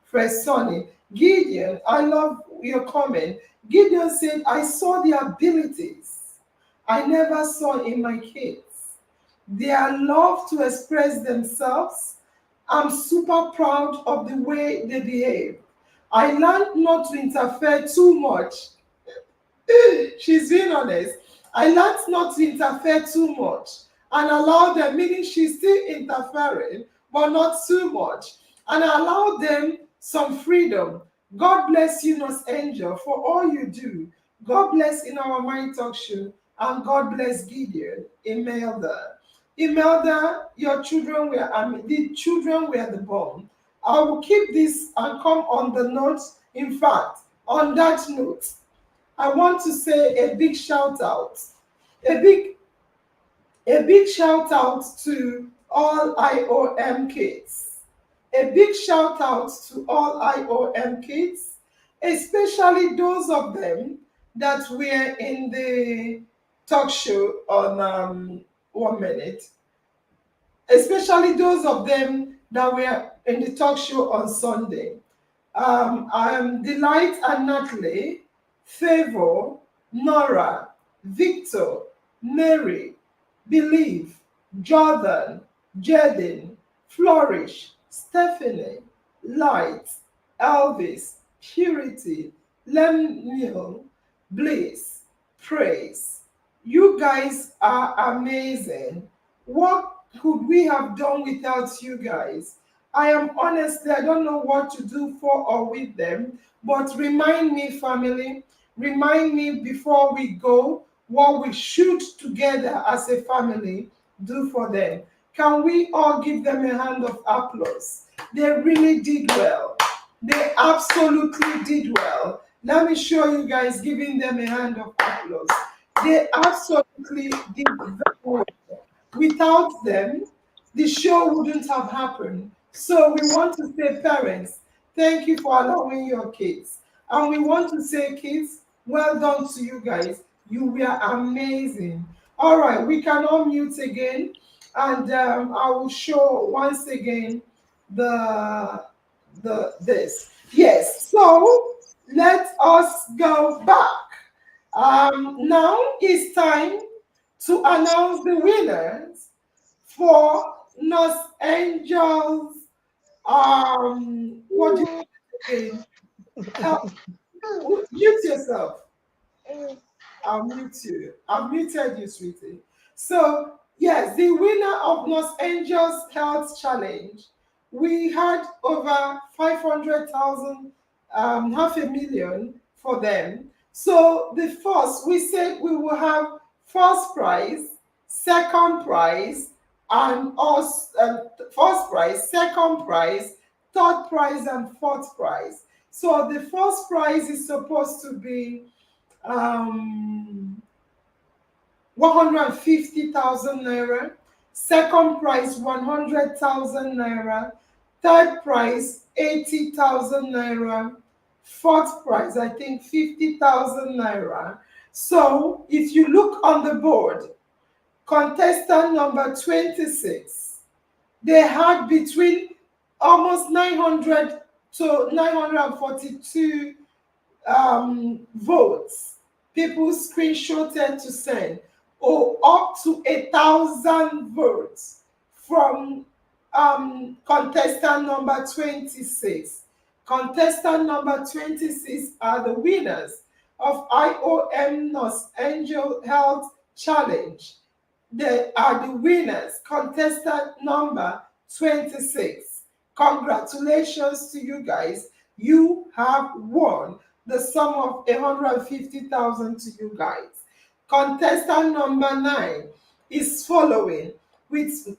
Fred Sonny. Gideon, I love your comment. Gideon said, I saw the abilities I never saw in my kids. Their love to express themselves. I'm super proud of the way they behave. I learned not to interfere too much. She's being honest. I learned not to interfere too much and allow them, meaning she's still interfering, but not too much, and allow them some freedom. God bless you, Nurse Angel, for all you do. God bless in our Mind Talk show, and God bless Gideon, Imelda. Imelda, your children were, the children were the bomb. I will keep this and come on the notes. In fact, on that note, I want to say a big shout out, a big, a big shout out to all IOM kids. A big shout out to all IOM kids, especially those of them that were in the talk show on 1 minute, especially those of them that were in the talk show on Sunday. Delight and Natalie, Favor, Nora, Victor, Mary, Believe, Jordan, Jaden, Flourish, Stephanie, Light, Elvis, Purity, Lemuel, Bliss, Praise. You guys are amazing. What could we have done without you guys? I am honestly, I don't know what to do for or with them, but remind me, family, remind me before we go what we should together as a family do for them. Can we all give them a hand of applause? They really did well. They absolutely did well. Let me show you guys giving them a hand of applause. They absolutely did very well. Without them, the show wouldn't have happened. So we want to say, parents, thank you for allowing your kids. And we want to say, kids, well done to you guys. You were amazing. All right, we can all mute again. And I will show once again this. Yes, so let us go back. Now it's time to announce the winners for Nurse Angel's what do you again? Mute yourself. I'll mute you. I've muted you, sweetie. So yes, the winner of Nurse Angel's Health Challenge, we had over 500,000, 500,000 for them. So the first, we said we will have first prize, second prize, and also first prize, second prize, third prize, and fourth prize. So the first prize is supposed to be 150,000 naira. Second prize 100,000 naira. Third prize 80,000 naira. Fourth prize, I think 50,000 naira. So if you look on the board, contestant number 26, they had between almost 900 to 942 votes. People screenshotted to send, or up to 1,000 votes from contestant number 26. Contestant number 26 are the winners of IOM Nurse Angel Health Challenge. They are the winners. Contestant number 26. Congratulations to you guys. You have won the sum of 150,000 to you guys. Contestant number 9 is following with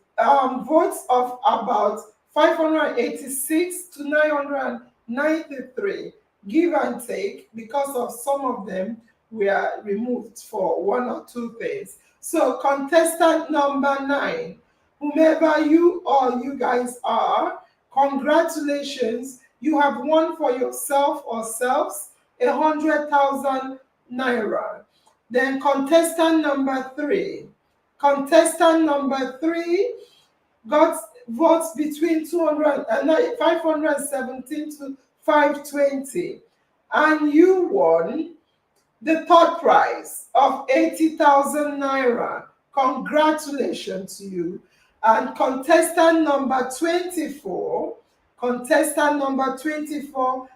votes of about 586 to 993, give and take, because of some of them were removed for one or two things. So contestant number 9, whomever you or you guys are, congratulations. You have won for yourself or selves 100,000 naira. Then contestant number 3. Contestant number 3 got votes between 517 to 520. And you won the third prize of 80,000 naira. Congratulations to you. And contestant number 24,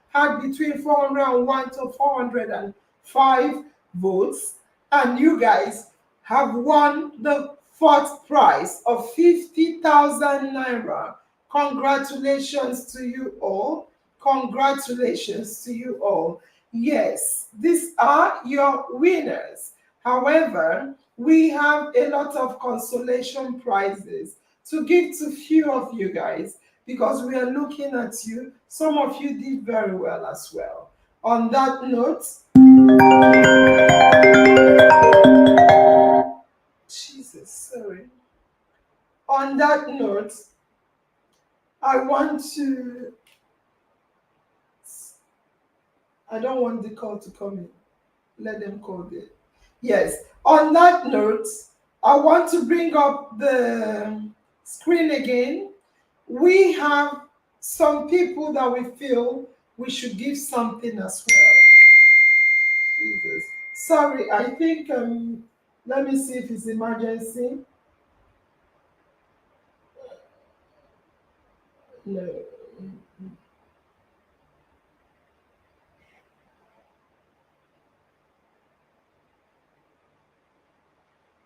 had between 401 to 405 votes. And you guys have won the fourth prize of 50,000 naira. Congratulations to you all. Congratulations to you all. Yes, these are your winners. However, we have a lot of consolation prizes to give to few of you guys because we are looking at you. Some of you did very well as well. On that note, Jesus, sorry. On that note, I don't want the call to come in. Let them call there. Yes. On that note, I want to bring up the screen again. We have some people that we feel we should give something as well. Jesus. Sorry, I think, let me see if it's emergency. No.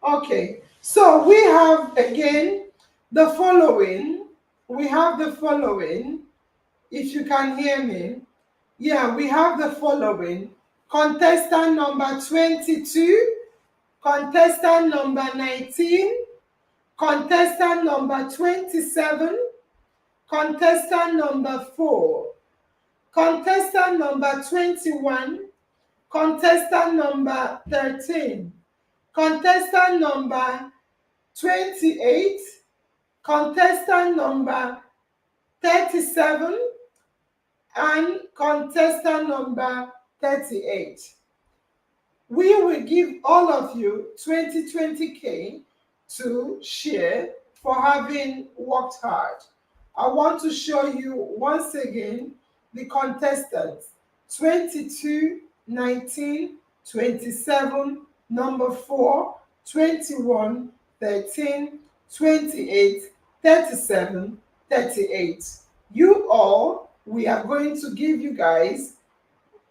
Okay, so we have again the following. We have the following. If you can hear me. Yeah, we have the following. Contestant number 22, contestant number 19, contestant number 27, contestant number 4, contestant number 21, contestant number 13, contestant number 28, contestant number 37, and contestant number 38. We will give all of you 20K to share for having worked hard. I want to show you once again the contestants: 22, 19, 27, number 4, 21, 13, 28, 37, 38. You all, we are going to give you guys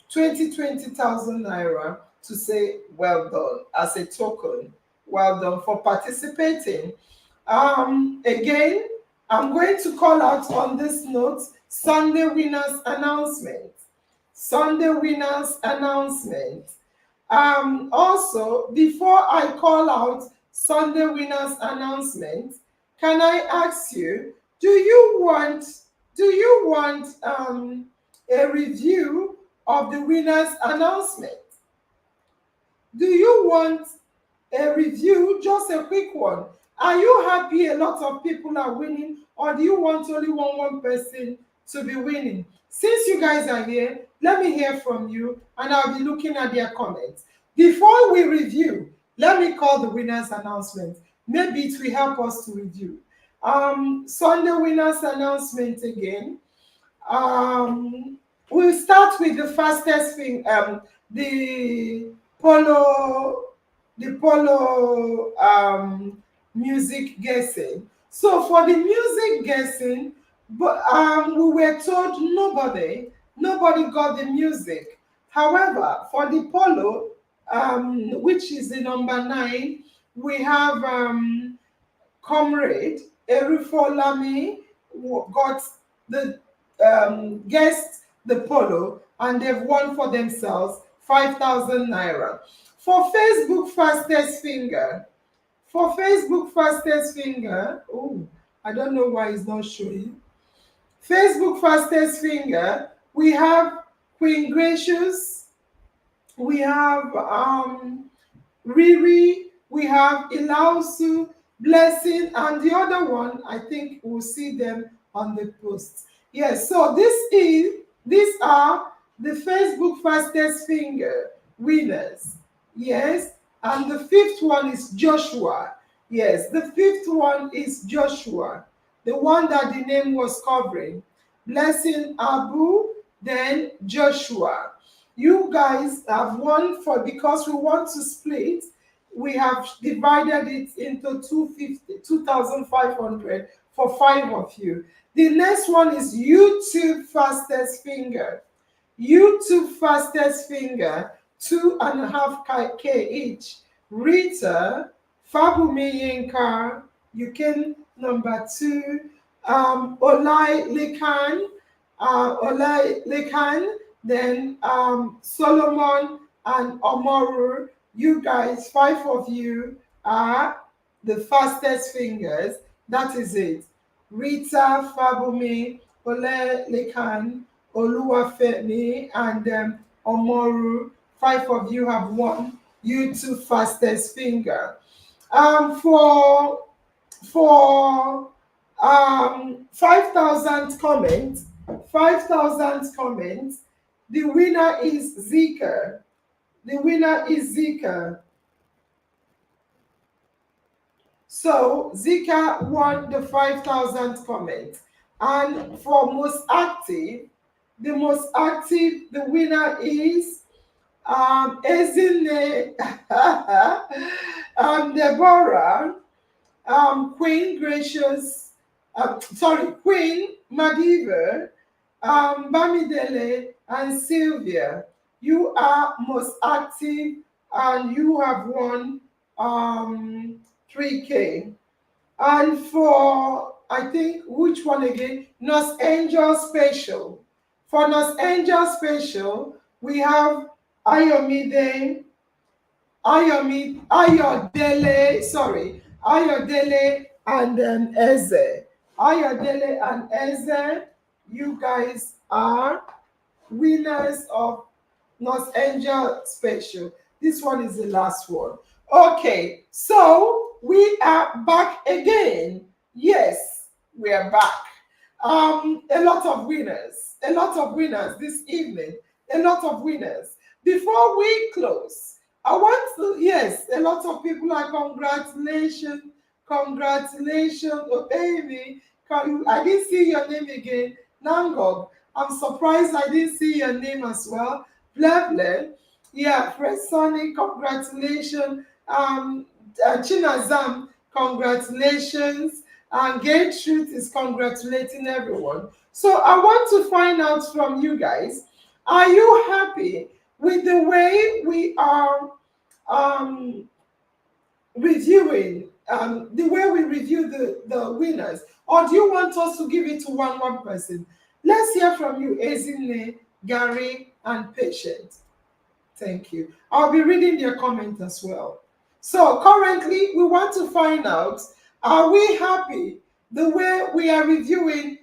20,000 naira to say well done as a token. Well done for participating. Again, I'm going to call out on this note Sunday winners announcement. Sunday winners announcement. Also, before I call out Sunday winners announcement, can I ask you, do you want a review of the winners announcement? Do you want a review, just a quick one? Are you happy a lot of people are winning, or do you want only one person to be winning? Since you guys are here, let me hear from you, and I'll be looking at their comments. Before we review, let me call the winners announcement. Maybe it will help us to review. Sunday winners announcement again. We'll start with the fastest thing, the polo music guessing. So for the music guessing, but we were told nobody got the music. However, for the polo, which is the number 9, we have Comrade Erifolami got the guessed the polo, and they've won for themselves 5,000 naira. For Facebook fastest finger, oh, I don't know why it's not showing. Facebook fastest finger, we have Queen Gracious, we have Riri we have Ilausu, Blessing, and the other one, I think we'll see them on the post. Yes, so these are the Facebook fastest finger winners. Yes, and the fifth one is Joshua. Yes, the fifth one is Joshua, the one that the name was covering. Blessing Abu, then Joshua. You guys have won for, because we want to split, we have divided it into 250, 2,500 for 5 of you. The next one is YouTube fastest finger. YouTube fastest finger, 2.5K each. Rita, Fabumi Yinka, you can number 2. Olai Lekan, then Solomon and Omoru. You guys, 5 of you are the fastest fingers. That is it. Rita, Fabumi, Ole Lekan, Oluwafemi, and Omoru. 5 of you have won YouTube fastest finger. For 5,000 comments, the winner is Zika. The winner is Zika. So Zika won the 5,000 comments. And for most active, the winner is Ezine Deborah, Queen Gracious, Queen Madiva, Bamidele, and Sylvia. You are most active and you have won 3K. And for, I think, which one again? NurseAngel Special. For NurseAngel Special, we have Ayodele, and Eze. Ayodele and Eze, you guys are winners of NurseAngel Special. This one is the last one. Okay, so we are back again. Yes, we are back. A lot of winners this evening. A lot of winners. Before we close, I want to, yes, a lot of people are congratulations, oh baby. I didn't see your name again. Nangog, I'm surprised I didn't see your name as well. Blevle, yeah, Fred Sonny, congratulations. Chinazam, congratulations. And Gertrude is congratulating everyone. So I want to find out from you guys, are you happy with the way we are reviewing, the way we review the winners? Or do you want us to give it to one person? Let's hear from you, Ezine, Gary, and Patient. Thank you. I'll be reading their comment as well. So currently, we want to find out, are we happy the way we are reviewing?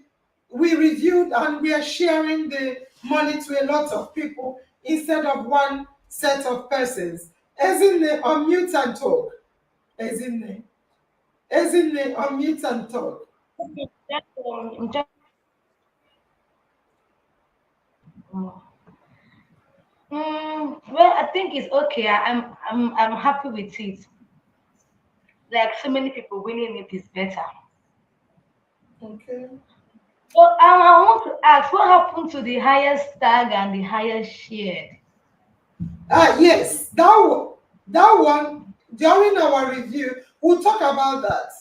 We reviewed and we are sharing the money to a lot of people instead of one set of persons. Ezine, unmute and talk. Ezine, unmute and talk. Well, I think it's okay. I'm happy with it. Like so many people winning it is better. Okay. But I want to ask, what happened to the highest tag and the highest shared? Yes, that one during our review, we'll talk about that.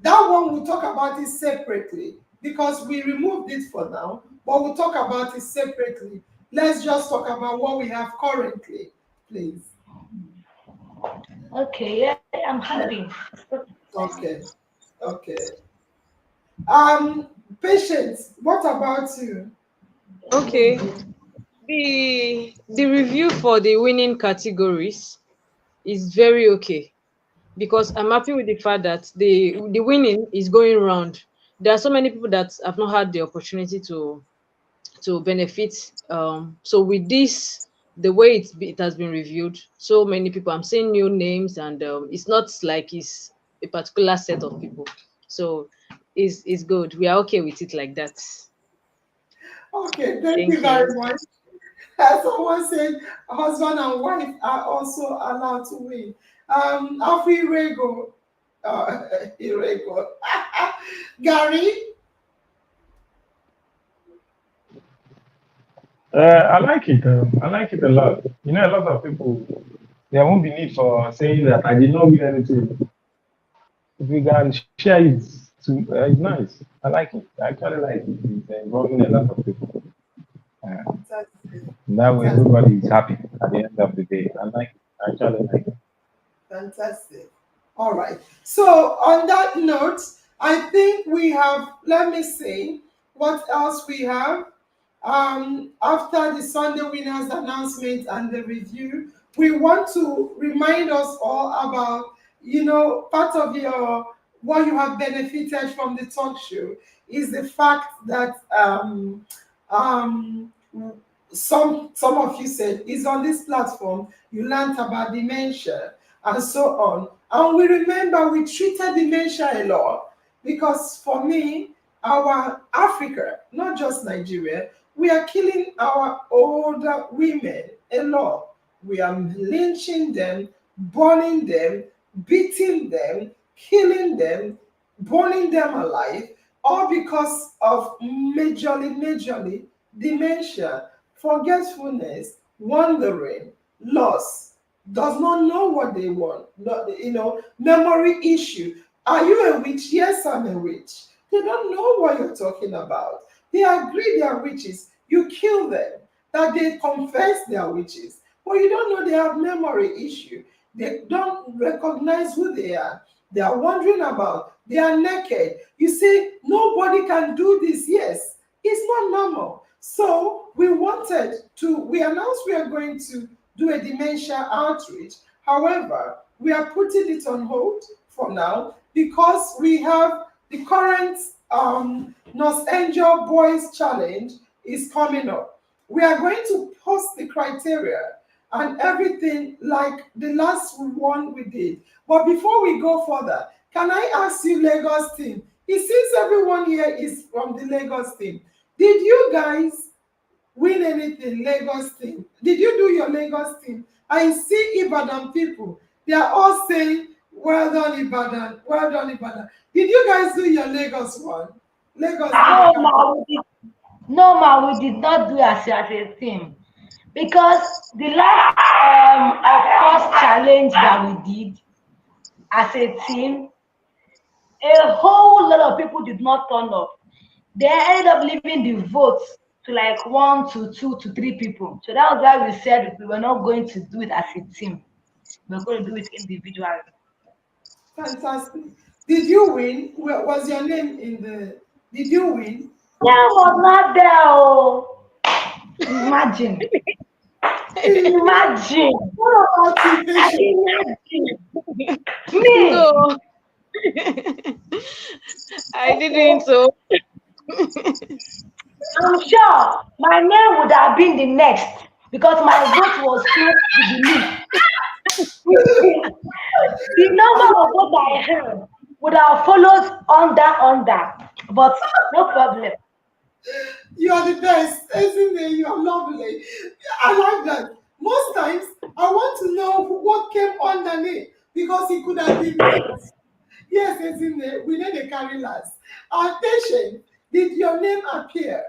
That one we'll talk about it separately because we removed it for now, but we'll talk about it separately. Let's just talk about what we have currently, please. Okay, yeah, I'm happy. Okay. Patience, what about you? Okay. The review for the winning categories is very okay, because I'm happy with the fact that the winning is going round. There are so many people that have not had the opportunity to benefit. So with this the way it has been reviewed, so many people, I'm seeing new names, and it's not like it's a particular set of people. So it's good. We are okay with it like that. Okay, thank you Thank you. very much. As someone said, husband and wife are also allowed to win. Afi Irego, Irego. Gary, I like it. I like it a lot. You know, a lot of people, there won't be need for saying that I did not win anything. If we can share it, it's nice. I like it. I actually like it. It's involving a lot of people. Uh, fantastic, that way, fantastic, everybody is happy at the end of the day. I like it. I actually like it. fantastic. All right. So on that note, I think we have. Let me see what else we have. After the Sunday winners announcement and the review, we want to remind us all about, part of your what you have benefited from the talk show is the fact that um, some of you said is on this platform you learned about dementia and so on, and we remember we treated dementia a lot because for me, our Africa, not just Nigeria, we are killing our older women a lot. We are lynching them, burning them, beating them, killing them, burning them alive, all because of majorly dementia, forgetfulness, wandering, loss, does not know what they want, memory issue. Are you a witch? Yes, I'm a witch. They don't know what you're talking about. They agree they are witches. You kill them, that they confess they are witches. But you don't know they have memory issue. They don't recognize who they are. They are wondering about. They are naked. You see, nobody can do this. Yes, it's not normal. So we announced we are going to do a dementia outreach. However, we are putting it on hold for now because we have the current NurseAngel Boys Challenge is coming up. We are going to post the criteria and everything like the last one we did. But before we go further, can I ask you, Lagos team? It seems everyone here is from the Lagos team. Did you guys win anything, Lagos team? Did you do your Lagos team? I see Ibadan people. They are all saying, well done, Ibadan. Well done, Ibadan. Did you guys do your Lagos one? Lagos No, one. ma, no, ma, we did not do as a team because the last of course challenge that we did as a team, a whole lot of people did not turn up. They ended up leaving the votes to like 1 to 2 to 3 people. So that was why we said we were not going to do it as a team. We we're going to do it individually. Fantastic. Did you win? Was your name in the? Did you win? Yeah, was not there. Oh. Imagine. Imagine. What about you, Imagine. Me. No, I didn't. So I'm sure my name would have been the next because my vote was close to the least. The number of votes I had would have followed under, but no problem. You are the best, isn't it? You are lovely. I like that. Most times, I want to know what came underneath because it could have been me. Yes, isn't it? We need a carry last. Our patient, did your name appear?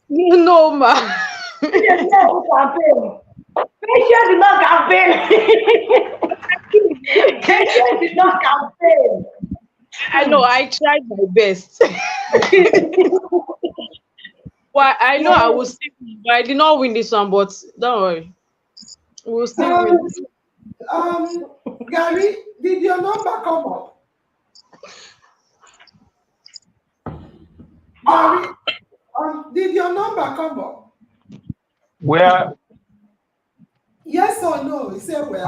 no, ma. Patient did not campaign. Patient did not campaign. Patient did not campaign. I know. I tried my best. Well, I know I will still win, but I did not win this one. But don't worry, we will still Um, win. Gary, did your number come up? Gary, did your number come up? Where Yes or no? He said, well.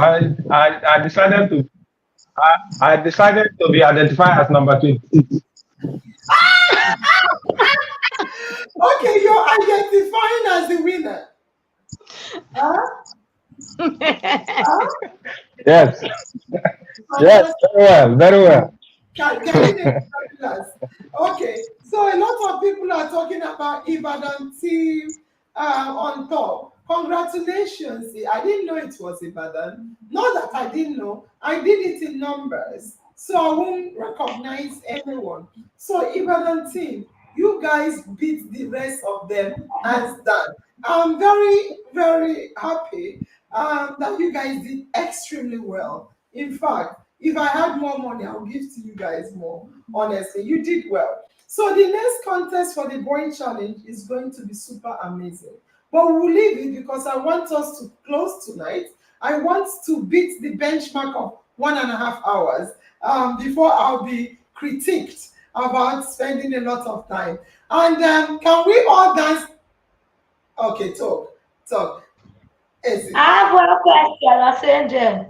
I decided to I decided to be identified as number 26. Okay, you're identifying as the winner. Huh? Huh? Yes, yes, very well, very well. Can you name particulars? Okay, so a lot of people are talking about Ibadan team on top. Congratulations. I didn't know it was Ibadan. Not that I didn't know, I did it in numbers. So I won't recognize anyone. So Ibadan team, you guys beat the rest of them hands down. I'm very, very happy that you guys did extremely well. In fact, if I had more money, I'll give to you guys more. Honestly, you did well. So the next contest for the boy challenge is going to be super amazing. But we'll leave it because I want us to close tonight. I want to beat the benchmark of 1.5 hours before I'll be critiqued about spending a lot of time. And can we all dance? Okay, talk. Is I it? have one question, NurseAngel.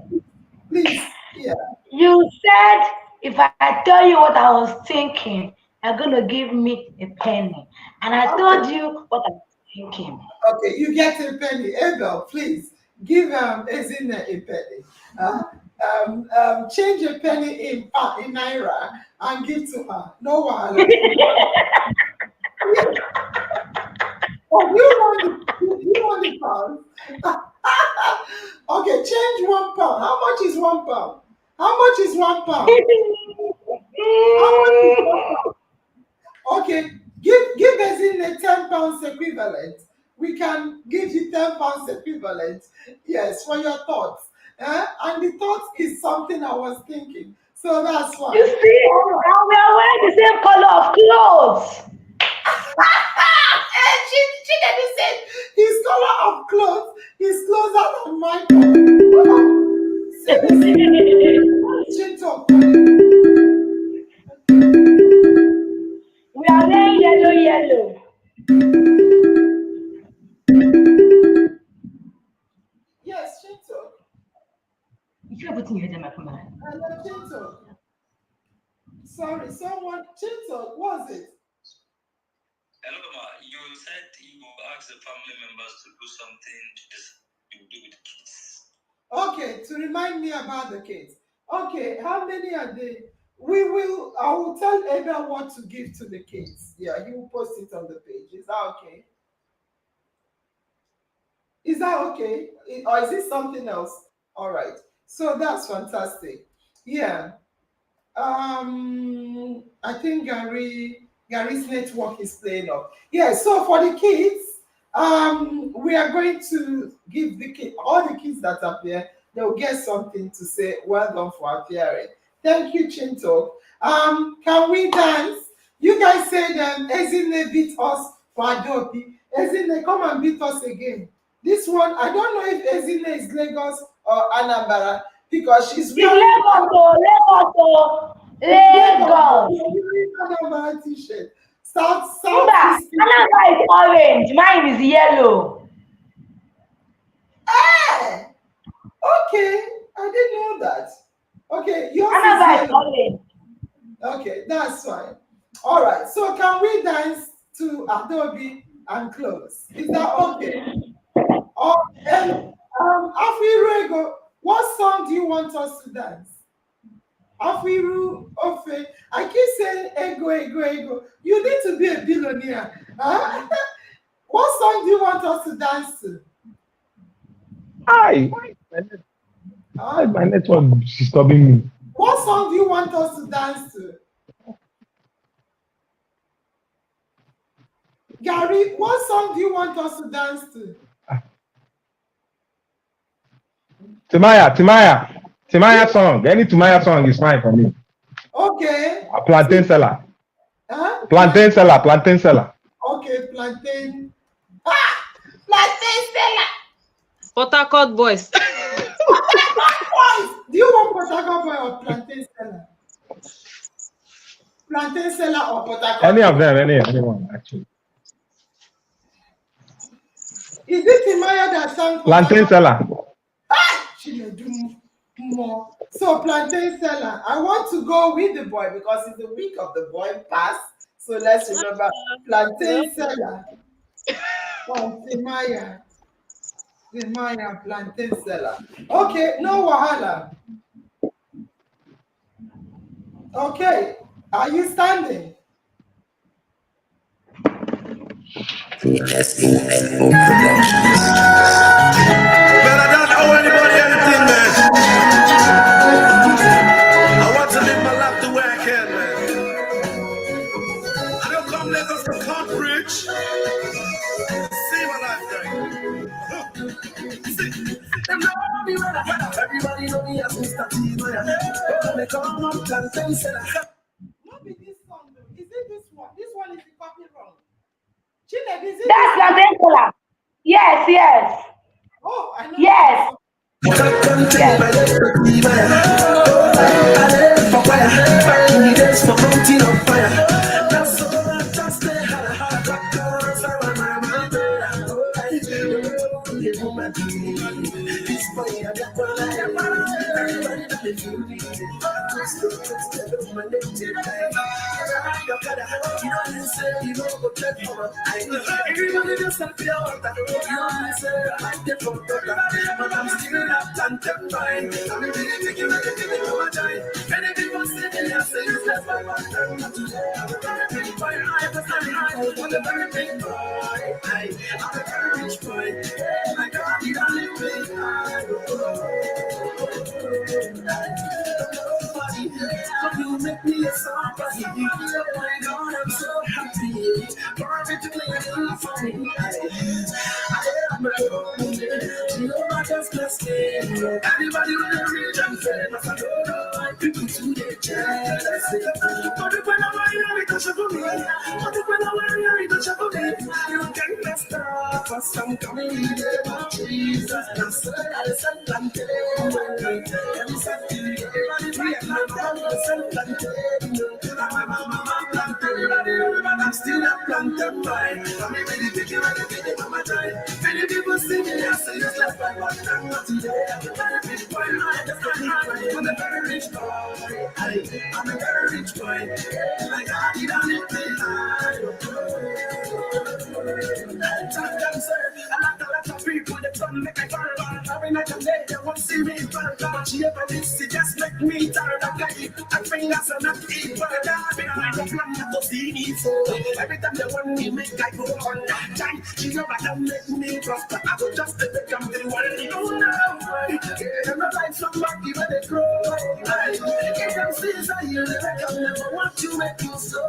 Please, yeah. You said if I tell you what I was thinking, you're gonna give me a penny. And I Okay. told you what I was thinking. Okay, you get a penny. Abel, please give Ezine a penny. Change a penny in naira and give to her. No wahala. Yeah. Oh, you want the pound? Okay, change 1 pound. How much is 1 pound? How much is 1 pound? How much is 1 pound? Okay, give us in a £10 equivalent. We can give you £10 equivalent. Yes, for your thoughts. And the thought is something I was thinking. So that's You fine. see, and we are wearing the same color of clothes. She didn't say his color of clothes is closer than my color. Seriously. She talk. We are wearing yellow, yellow. Yes, she talk. You feel everything you heard in my phone. And then she talk. Sorry, someone, she talk. Was it? Hello, Ma. You said you asked the family members to do something to this you do with kids. Okay, to remind me about the kids. Okay, how many are they? I will tell Eda what to give to the kids. Yeah, he will post it on the page. Is that okay? Is that okay? Or is it something else? All right. So that's fantastic. Yeah. I think Gary's network is playing up. Yeah, so for the kids, we are going to give the kid all the kids that appear, they'll get something to say, well done for appearing. Thank you, Chinto. Can we dance? You guys said Ezine beat us for Adobe. Ezine, come and beat us again. This one, I don't know if Ezine is Lagos or Anambra because she's It's wearing Lagos, oh, Lagos. Anambra t-shirt. South Mba, Southeast. Anambra is orange, mine is yellow. Hey! Okay, I didn't know that. Okay, yours is Anambra is yellow. orange. Okay, that's fine. All right, so can we dance to Adobe and close? Is that okay? Oh, and Afirego, what song do you want us to dance? Afiru Ofe. I keep saying ego. You need to be a billionaire. Huh? What song do you want us to dance to? Hi, Huh? my network is disturbing me. What song do you want us to dance to? Gary, what song do you want us to dance to? Timaya song. Any Timaya song is fine for me. Okay. Plantain seller. Huh? Plantain seller. Okay, plantain. Ah! Plantain seller. Port Harcourt boys. Boys, do you want Port Harcourt boy or plantain seller? Plantain seller or Port Harcourt? Any of them, anyone actually. Is it Timaya that sang Plantain seller. She may do more. So plantain seller. I want to go with the boy because it's the week of the boy pass. So let's remember plantain seller. Oh, Timaya. The Maya plantain seller. Okay, no wahala. Okay, are you standing? Man, I don't owe anybody anything, man. I want to live my life the way I can, man. I don't come Lagos to come rich. See my life, right? See, them know me when I everybody know me as Mr. T, man. Oh, they come up plantain seller. Not be this song though. Is it this one? This one is the copy wrong. Chinedu, is it That's this one? plantain seller. Yes, yes, Oh, I know. yes, yes. Everybody just up here, what I don't know, say I like the photo, but I'm still not planted fine. I'm really thinking of the over time. Many people say they are saying it's less my pattern, but today I'm a very big boy. I was very high, I'm a very big boy. I'm a very rich boy. My God, you don't live me high. Nobody, how you make me a song, but oh my God, I'm so happy. Perfectly for me. I am my own. You my best blessed. Anybody with a region famous, I don't know why people to the chest. But when I wear it, touch for me. But when I wear it, touch for me. You can mess up for some coming in Jesus. I'm so I I'm telling I'm still a planted by. I'm really thinking about the mama time. Many people see me and say it's like my one time, not today. I'm a very rich boy. I'm a very rich boy. I'm a very rich boy. My God, you don't need me high. A lot of people that come make I fall. Every night and day they won't see me fall. But she ever miss it, just make me tired of life. And fingers are not equal. I've been trying to plan to see me so. Every time they want me make I go on that time. She never can make me prosper. I will just take the company one. Oh no, I'm not like somebody when they grow. If them sees I you never want to make you so.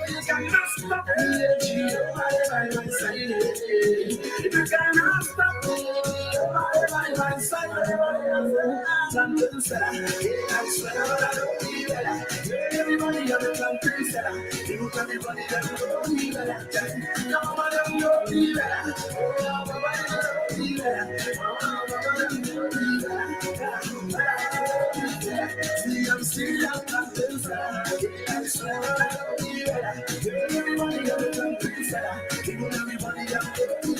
You cannot stop me, you by my side. You cannot stop me, by my side. Something said, I swear I don't feel it. Everybody on the country said, everybody on the country. Nobody don't feel it. Nobody don't feel it. See, I'm still out there. I swear I don't feel it. Everybody on the country said, everybody on the country.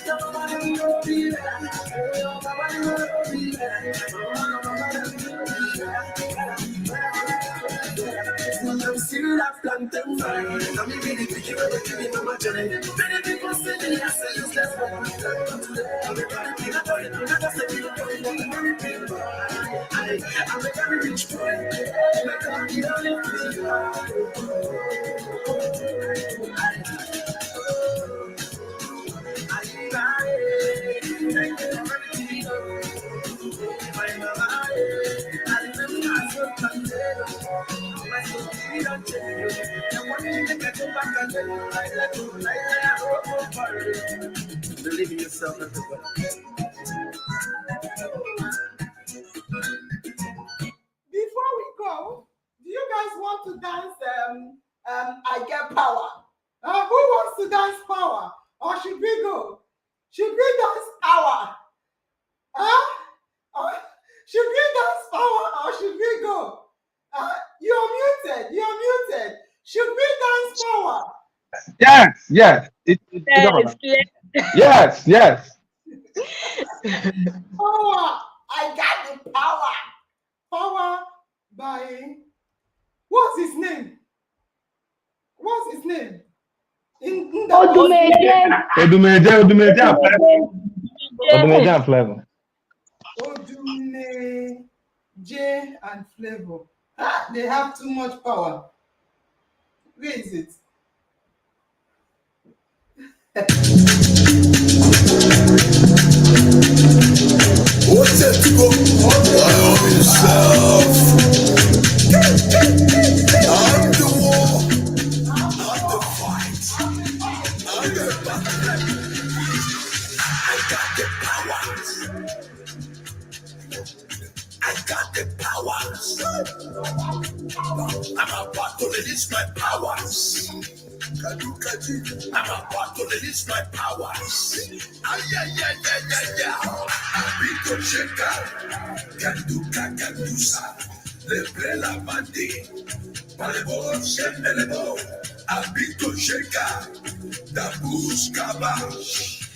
Nobody don't feel it. Nobody don't feel it. I'm still a plantain fine. I'm really thinking of the mama journey. Many people say they are saying it's less for me. I'm a very big boy. I'm just a big boy. I'm a very big boy. I'm a very rich boy. My God, you don't live me. Believe in yourself, everybody. Before we go, do you guys want to dance I Get Power? Who wants to dance power? Or should we go? Should we dance power? Should we dance power or should we go? You're muted. Should we dance power? Yes. It's clear. Yes. Power. I got the power. Power by what's his name? In Odumeje. Odumeje and Flavor. Odumeje and Flavor. Odumeje and Flavor. They have too much power. Where is it? What's that to go? On yourself. I'm the war. I'm the fight. I'm the battle. I got the powers. I got the powers. I'm about to release my powers. I'm about to release my powers. Abito checa, candusa, lebre la mandi, palebo, senelebo, abito checa, da buscaba,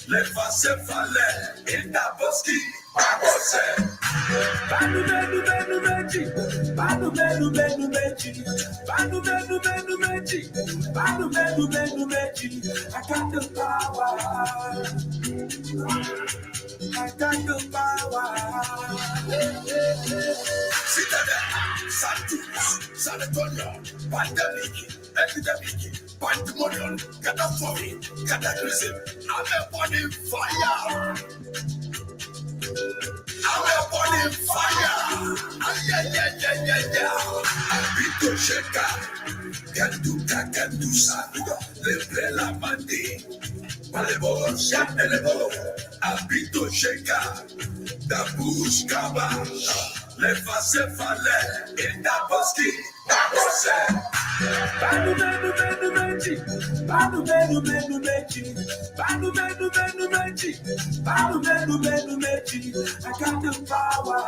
le face fale, in da boski, babose. Banu benu benu meji, banu benu benu meji, banu benu benu meji, banu benu benu meji. I got the power. I got the power. Citadel, Santus, San Antonio, pandemic, epidemic, pandemonium, catastrophe, cataclysm. I'm a burning fire. I'm a burning fire. Abito checa, candusa, lebre la mandi, palebo, senelebo, abito checa, da buscaba, le face fale, in da boski, da bose. Banu benu benu meji, banu benu benu meji, banu benu benu meji, banu benu benu meji. I got the power.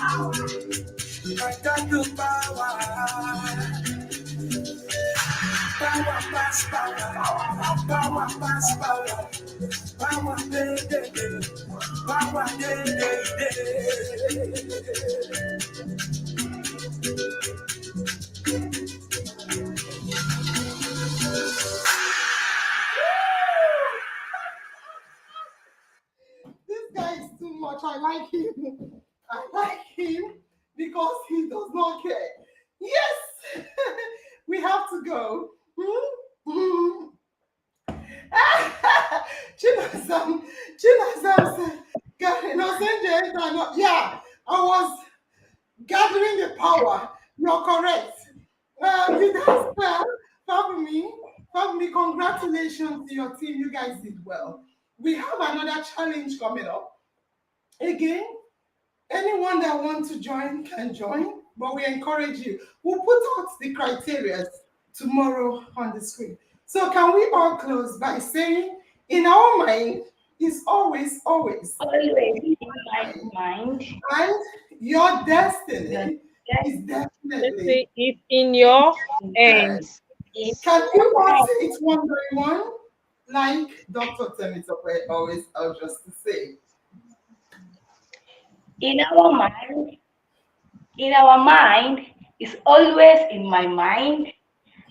I got the power. Power pass power. Power pass power. Power day day day. Power day day day. This guy is too much. I like him. I like him because he does not care. Yes, we have to go. Chinasam said, yeah, I was gathering the power. You're correct. You guys, family, congratulations to your team. You guys did well. We have another challenge coming up. Again, anyone that wants to join can join, but we encourage you. We'll put out the criteria tomorrow on the screen. So can we all close by saying, in our mind is always Always in my mind. and your destiny is Let's definitely. say it's in your hands. Can you all say it one by one? Like Dr. Temitope always tells us to say. In our mind is always in my mind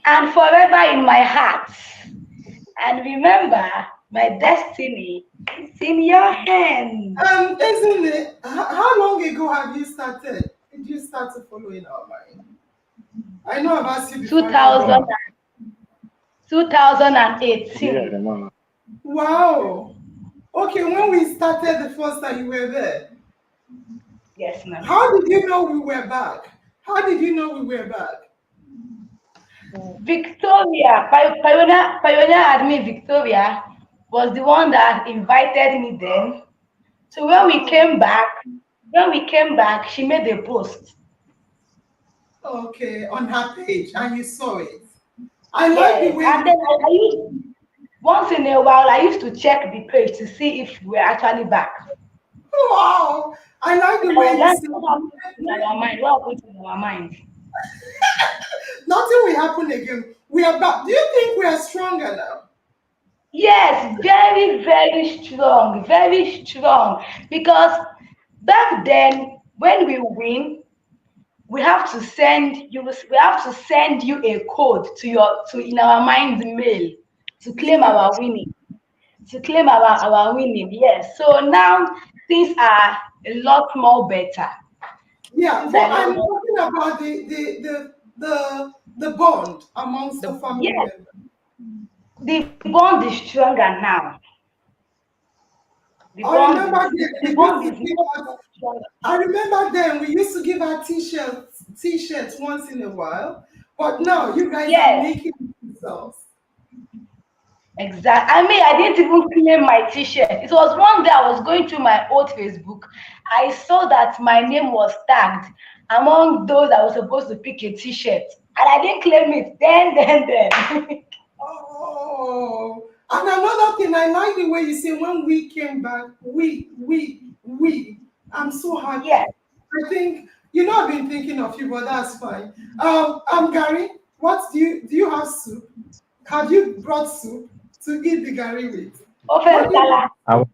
and forever in my heart. And remember, my destiny is in your hands. Isn't it? How long ago have you started? Did you start to follow in our mind? I know I've asked you before. 2018. Yeah, Wow. Okay, when we started the first time, you were there. Yes, ma'am. How did you know we were back? How did you know we were back? Victoria, Pioneer Admin Victoria was the one that invited me then. So when we came back, she made a post. Okay, on her page, and you saw it. I like the way. And then I used, once in a while, I used to check the page to see if we're actually back. Wow, I like the way That's you what happened in our mind. What happened in our mind? Nothing will happen again. We are back. Do you think we are stronger now? Yes, very, very strong, very strong. Because back then, when we win, we have to send you a code to in our mind's mail. to claim our winning. To claim our winning, yes. So now things are a lot more better. Yeah, Things but are a lot I'm more. talking about the bond amongst the family Yes, members. the bond is stronger now. The I bond remember is then the we used bond to is give much out. more stronger. I remember then we used to give out t-shirts once in a while, but now you guys are Yes, making it yourselves. exactly. I mean, I didn't even claim my T-shirt. It was one day I was going through my old Facebook. I saw that my name was tagged among those that was supposed to pick a T-shirt, and I didn't claim it. Then. Oh, and another thing, I like the way you say when we came back, we. I'm so Yes. happy. I think I've been thinking of you, but that's fine. Gary, what do you have soup? Have you brought soup to eat the Gary with? What do you Ofensala. I, uh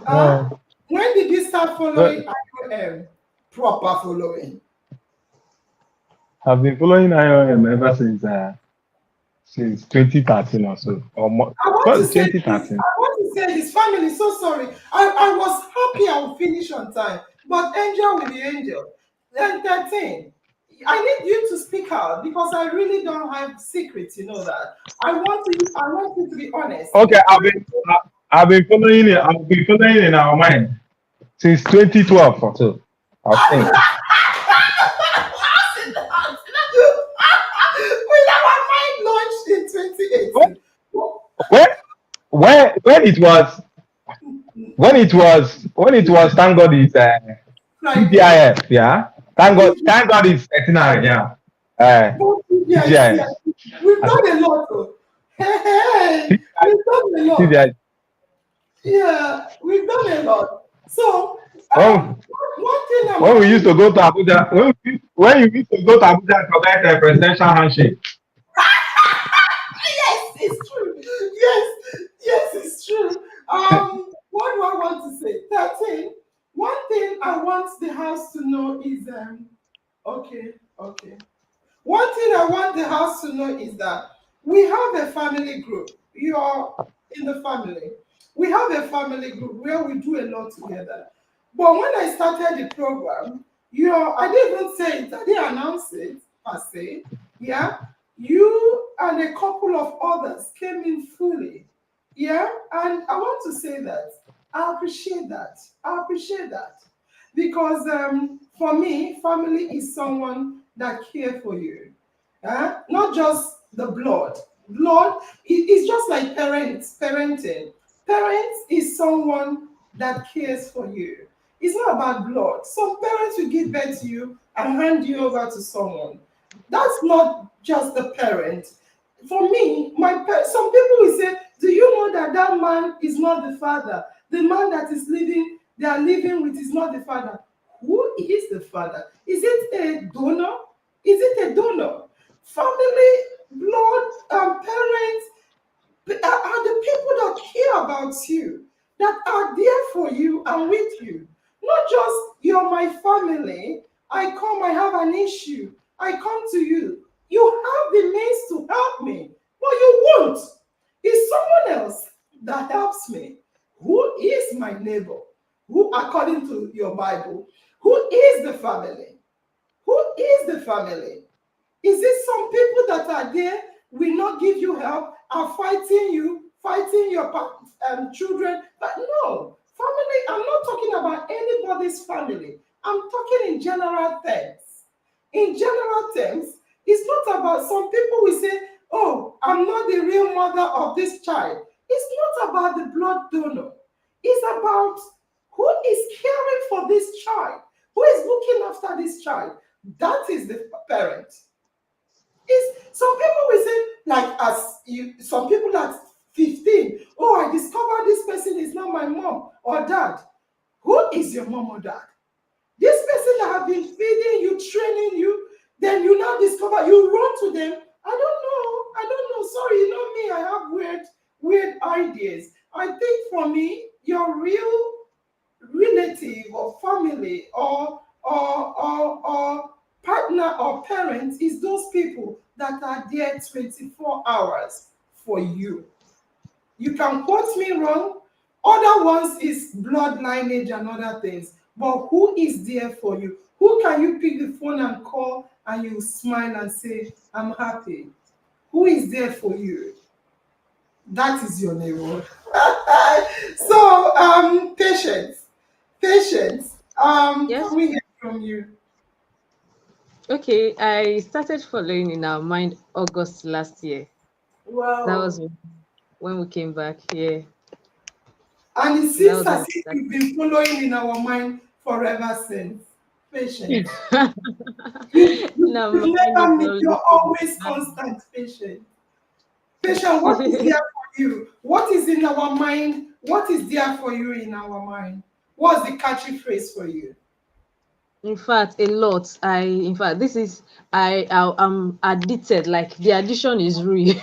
well, when did you start well, following IOM? Proper following. I've been following IOM ever since 2013 or so, or more, I want well, to say this. 2013. I want to say this. Family, so sorry. I was happy I would finish on time. But Angel with the Angel. Then 13. I need you to speak out because I really don't have secrets, you know that. I want you to be honest. Okay, I've been following it. I've been following in our mind since 2012 or so. I think. With our mind launched in When 2018. when when it was thank God is Friday. TGIF, yeah. Thank God is centenary, yeah. Both yes, TGIF. yes. We've I said done a lot. Oh. Hey, hey, we've done a lot. TGIF. Yeah, we've done a lot. So, When one thing I'm when we used happy. to go to Abuja, when you used to go to Abuja and collect a presidential handshake. Yes, it's true. Yes, yes, it's true. What do I want to say? 13. One thing I want the house to know is okay, okay. One thing I want the house to know is that we have a family group. You are in the family. We have a family group where we do a lot together. But when I started the program, I didn't even say it, I didn't announce it per se. Yeah. You and a couple of others came in fully. Yeah. And I want to say that I appreciate that. I appreciate that. Because for me, family is someone that care for you. Not just the blood. Blood is just like parenting. Parents is someone that cares for you. It's not about blood. Some parents will give birth to you and hand you over to someone. That's not just the parent. For me, some people will say, "Do you know that that man is not the father? The man that is living, they are living with, is not the father." Who is the father? Is it a donor? Is it a donor? Family, blood, parents, are the people that care about you, that are there for you and with you. Not just you're my family. I come, I have an issue. I come to you. You have the means to help me, but you won't. It's someone else that helps me. Who is my neighbor? Who, according to your Bible, who is the family? Who is the family? Is it some people that are there will not give you help, are fighting you, fighting your children? But no, family, I'm not talking about anybody's family. I'm talking in general terms. In general terms, it's not about, some people will say, "Oh, I'm not the real mother of this child." It's not about the blood donor. It's about who is caring for this child, who is looking after this child. That is the parent. Is some people will say, like as you, some people at 15, "Oh, I discovered this person is not my mom or dad." Who is your mom or dad? This person that have been feeding you, training you, then you now discover, you run to them. I don't know. Sorry, you know me, I have weird ideas. I think for me, your real relative or family or partner or parents is those people that are there 24 hours for you. You can quote me wrong. Other ones is blood lineage and other things. But who is there for you? Who can you pick the phone and call and you smile and say, I'm happy? Who is there for you? That is your neighbor. So, patience. Patience. Yes. Can we hear from you? Okay, I started following in our mind August last year. That Wow. was when we came back here. And it That seems was as when if you've been following in our mind forever since. we Patience. started. No, You've mine is never missed, always you're always constant patient. Patient, what is been. there for you? What is in our mind? What is there for you in our mind? What's the catchy phrase for you? In fact, a lot. In fact, this is, I'm addicted. Like the addiction is real.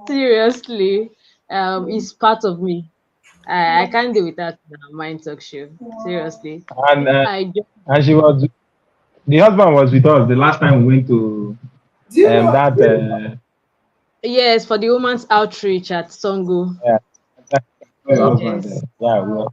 Seriously, it's part of me. I Wow. can't do without a mind talk show. Wow. Seriously, And I just, and she was the husband was with us the last time we went to Do you know? that yes, for the woman's outreach at Songo. yeah, that husband Yes. yeah we were,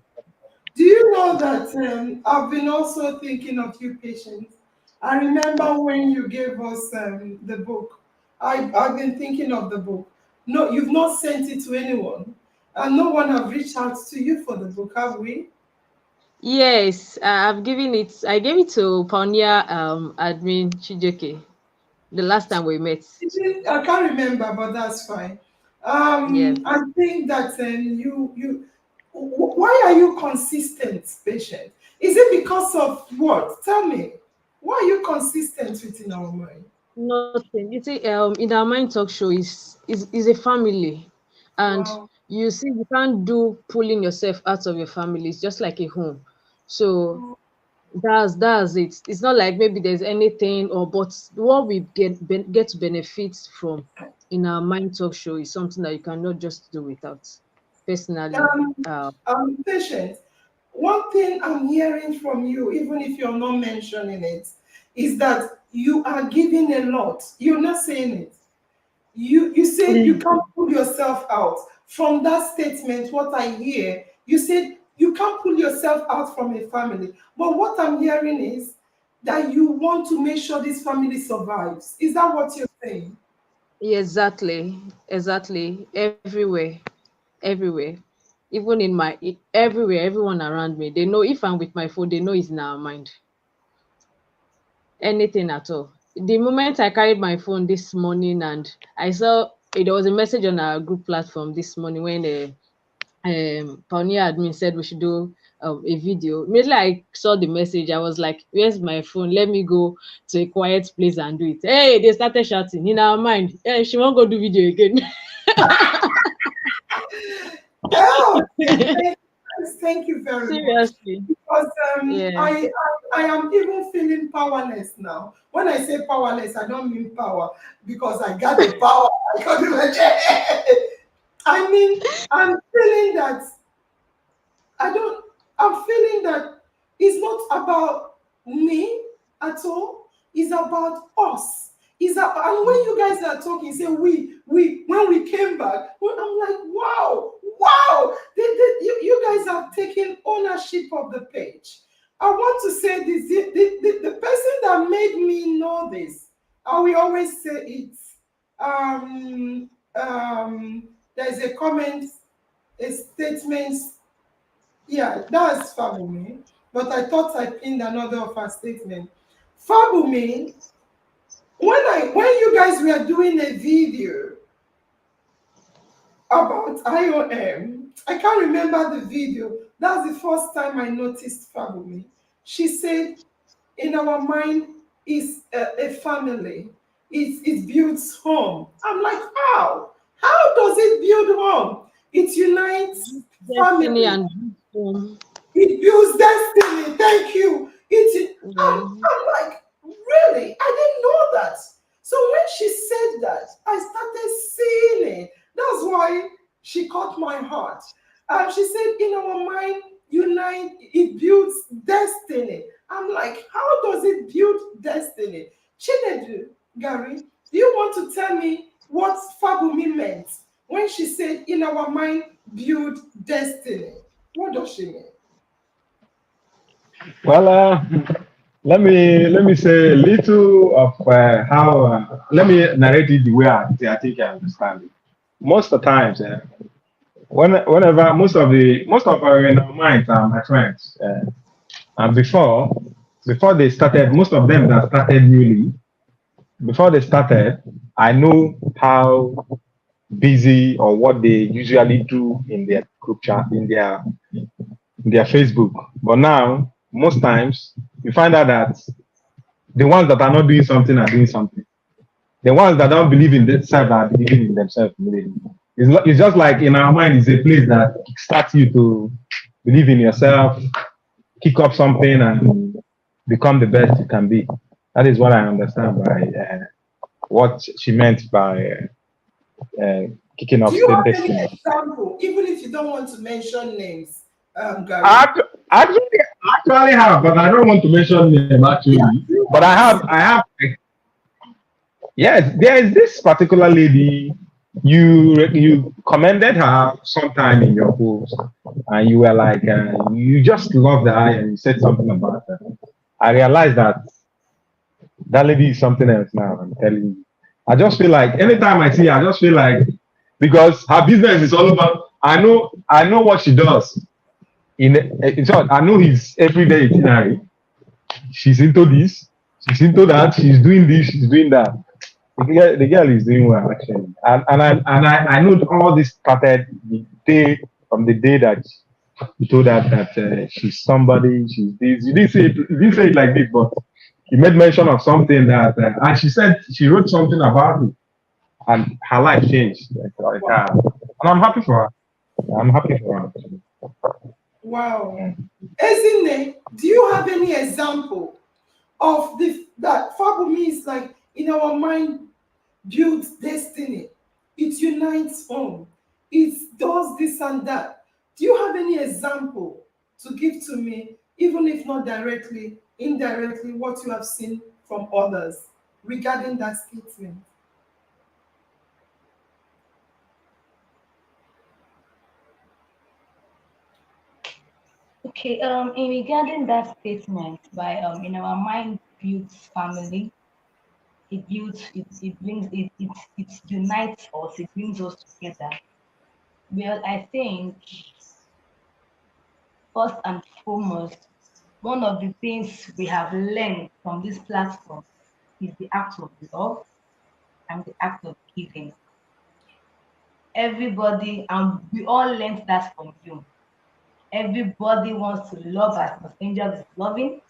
Do you know that I've been also thinking of you, patients? I remember when you gave us the book. I've been thinking of the book. No, you've not sent it to anyone, and no one have reached out to you for the book, have we? Yes, I've given it. I gave it to Pioneer admin Chijeke the last time we met. I can't remember, but that's fine. Yes. I think that why are you consistent, patient? Is it because of what? Tell me. Why are you consistent within our mind? Nothing. You see, in our mind talk show is a family, and Wow. you see, you can't do pulling yourself out of your family. It's just like a home. So that's it. It's not like maybe there's anything, or but what we get to benefit from in our mind talk show is something that you cannot just do without. Personally, Um, patient. One thing I'm hearing from you, even if you're not mentioning it, is that you are giving a lot. You're not saying it. You said you can't pull yourself out. From that statement, what I hear, you said you can't pull yourself out from a family. But what I'm hearing is that you want to make sure this family survives. Is that what you're saying? yeah, exactly. Everywhere. Even in everywhere, everyone around me, they know if I'm with my phone, they know it's in our mind. Anything at all. The moment I carried my phone this morning and I saw there was a message on our group platform this morning when the Pioneer admin said we should do a video. Immediately I saw the message, I was like, "Where's my phone? Let me go to a quiet place and do it." Hey, they started shouting in our mind. Hey, she won't go do video again. Oh, thank you very much. Seriously, Because yeah. I am even feeling powerless now. When I say powerless, I don't mean power because I got the power. I got the I mean, I'm feeling that I don't, I'm feeling that it's not about me at all. It's about us. And when you guys are talking, say when we came back, I'm like, wow, wow, you guys are taking ownership of the page. I want to say this, the person that made me know this, I will always say it. There's a comment, a statement, yeah, that's Fabumi. But I thought I pinned another of her statement. Fabumi, when you guys were doing a video about IOM, I can't remember the video. That's the first time I noticed Fabumi. She said, in our mind is a family. It builds home. I'm like, how? How does it build home? It unites Destiny family. and wisdom. It builds destiny. Thank you. Yeah. I'm like, really? I didn't know that. So when she said that, I started seeing it. That's why she caught my heart. She said, in our mind, unite, it builds destiny. I'm like, how does it build destiny? Chinedu, Gary, do you want to tell me what Fabumi meant when she said, in our mind, build destiny? What does she mean? Well, let me say a little of how. Let me narrate it the way I think I understand it. Most of the times, whenever most of our in our minds are my friends, and before they started, most of them that started newly, before they started, I know how busy or what they usually do in their group chat, in their Facebook. But now, most times, you find out that the ones that are not doing something are doing something. The ones that don't believe in themselves are believing in themselves. It's just like in our mind, it's a place that starts you to believe in yourself, kick up something, and become the best you can be. That is what I understand by what she meant by kicking Do off you state have any destiny. example, even if you don't want to mention names, I Gary? actually have, but I don't want to mention name Yeah, actually. do you But want I to have, say? I have. Yes, there is this particular lady. You commended her sometime in your post, and you were like, you just loved her, and you said something about her. I realized that that lady is something else now. I'm telling you. I just feel like anytime I see her, I just feel like because her business is all about. I know what she does. In short, I know his everyday itinerary. She's into this, she's into that, she's doing this, she's doing that. The girl is doing well actually, and I know all this started from the day that you told her that she's somebody, she's this. You didn't say it like this, but you made mention of something that, and she said she wrote something about it, and her life changed. And I'm happy for her. I'm happy for her. Actually. Wow. Ezine, do you have any example of this that Fabumi is like in our mind builds destiny? It unites home. It does this and that. Do you have any example to give to me, even if not directly, indirectly, what you have seen from others regarding that statement? Okay, in regarding that statement by in our mind builds family, it builds it brings it unites us, it brings us together. Well, I think first and foremost, one of the things we have learned from this platform is the act of love and the act of giving. Everybody, and we all learned that from you. Everybody wants to love as Miss Angel is loving.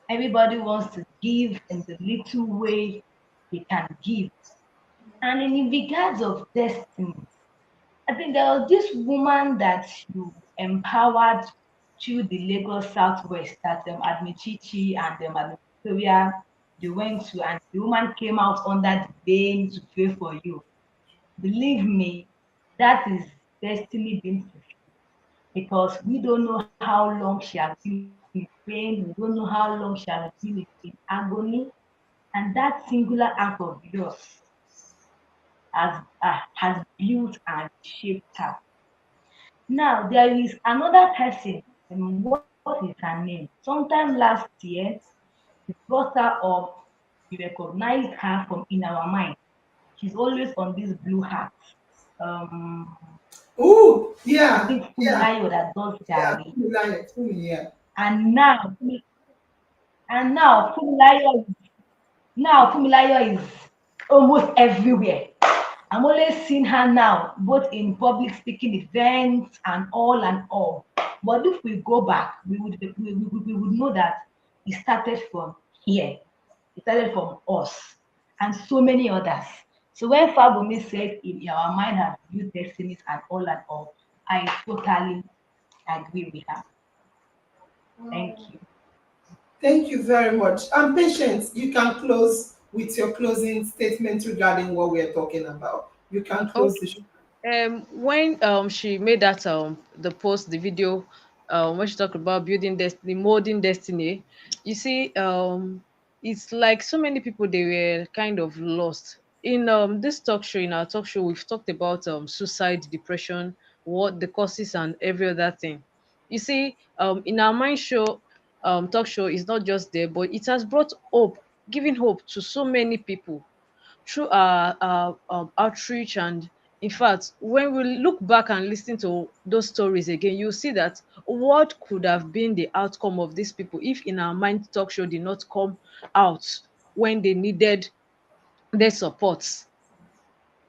Everybody wants to give in the little way they can give. And in regards of destiny, I think there was this woman that you empowered through the Lagos Southwest that Admichichi and Victoria they went to, and the woman came out under the vein to pray for you. Believe me, that is destiny being fulfilled because we don't know how long she has been in pain, we don't know how long she has been in agony, and that singular act of yours has built and shaped her. Now there is another person, what is her name? Sometime last year, we brought her up, we recognized her from in our mind. She's always on this blue hat. Um, Oh, is yeah, it yeah, Fumilayo that does yeah, Gary? yeah. And now, and now Fumilayo, now Fumilayo is almost everywhere. I'm only seeing her now, both in public speaking events and all and all. But if we go back, we would know that it started from here. It started from us and so many others. So when Fabumi said in our mind has built destinies and all, I totally agree with her. Thank you. Thank you very much. And Patience, you can close with your closing statement regarding what we're talking about. You can close the show. When she made that the post, the video, when she talked about building destiny, molding destiny, you see, it's like so many people, they were kind of lost. In this talk show, in our talk show, we've talked about suicide, depression, what the causes, and every other thing. You see, in our mind show, talk show is not just there, but it has brought hope, giving hope to so many people through our outreach. And in fact, when we look back and listen to those stories again, you see that what could have been the outcome of these people if in our mind talk show did not come out when they needed their support.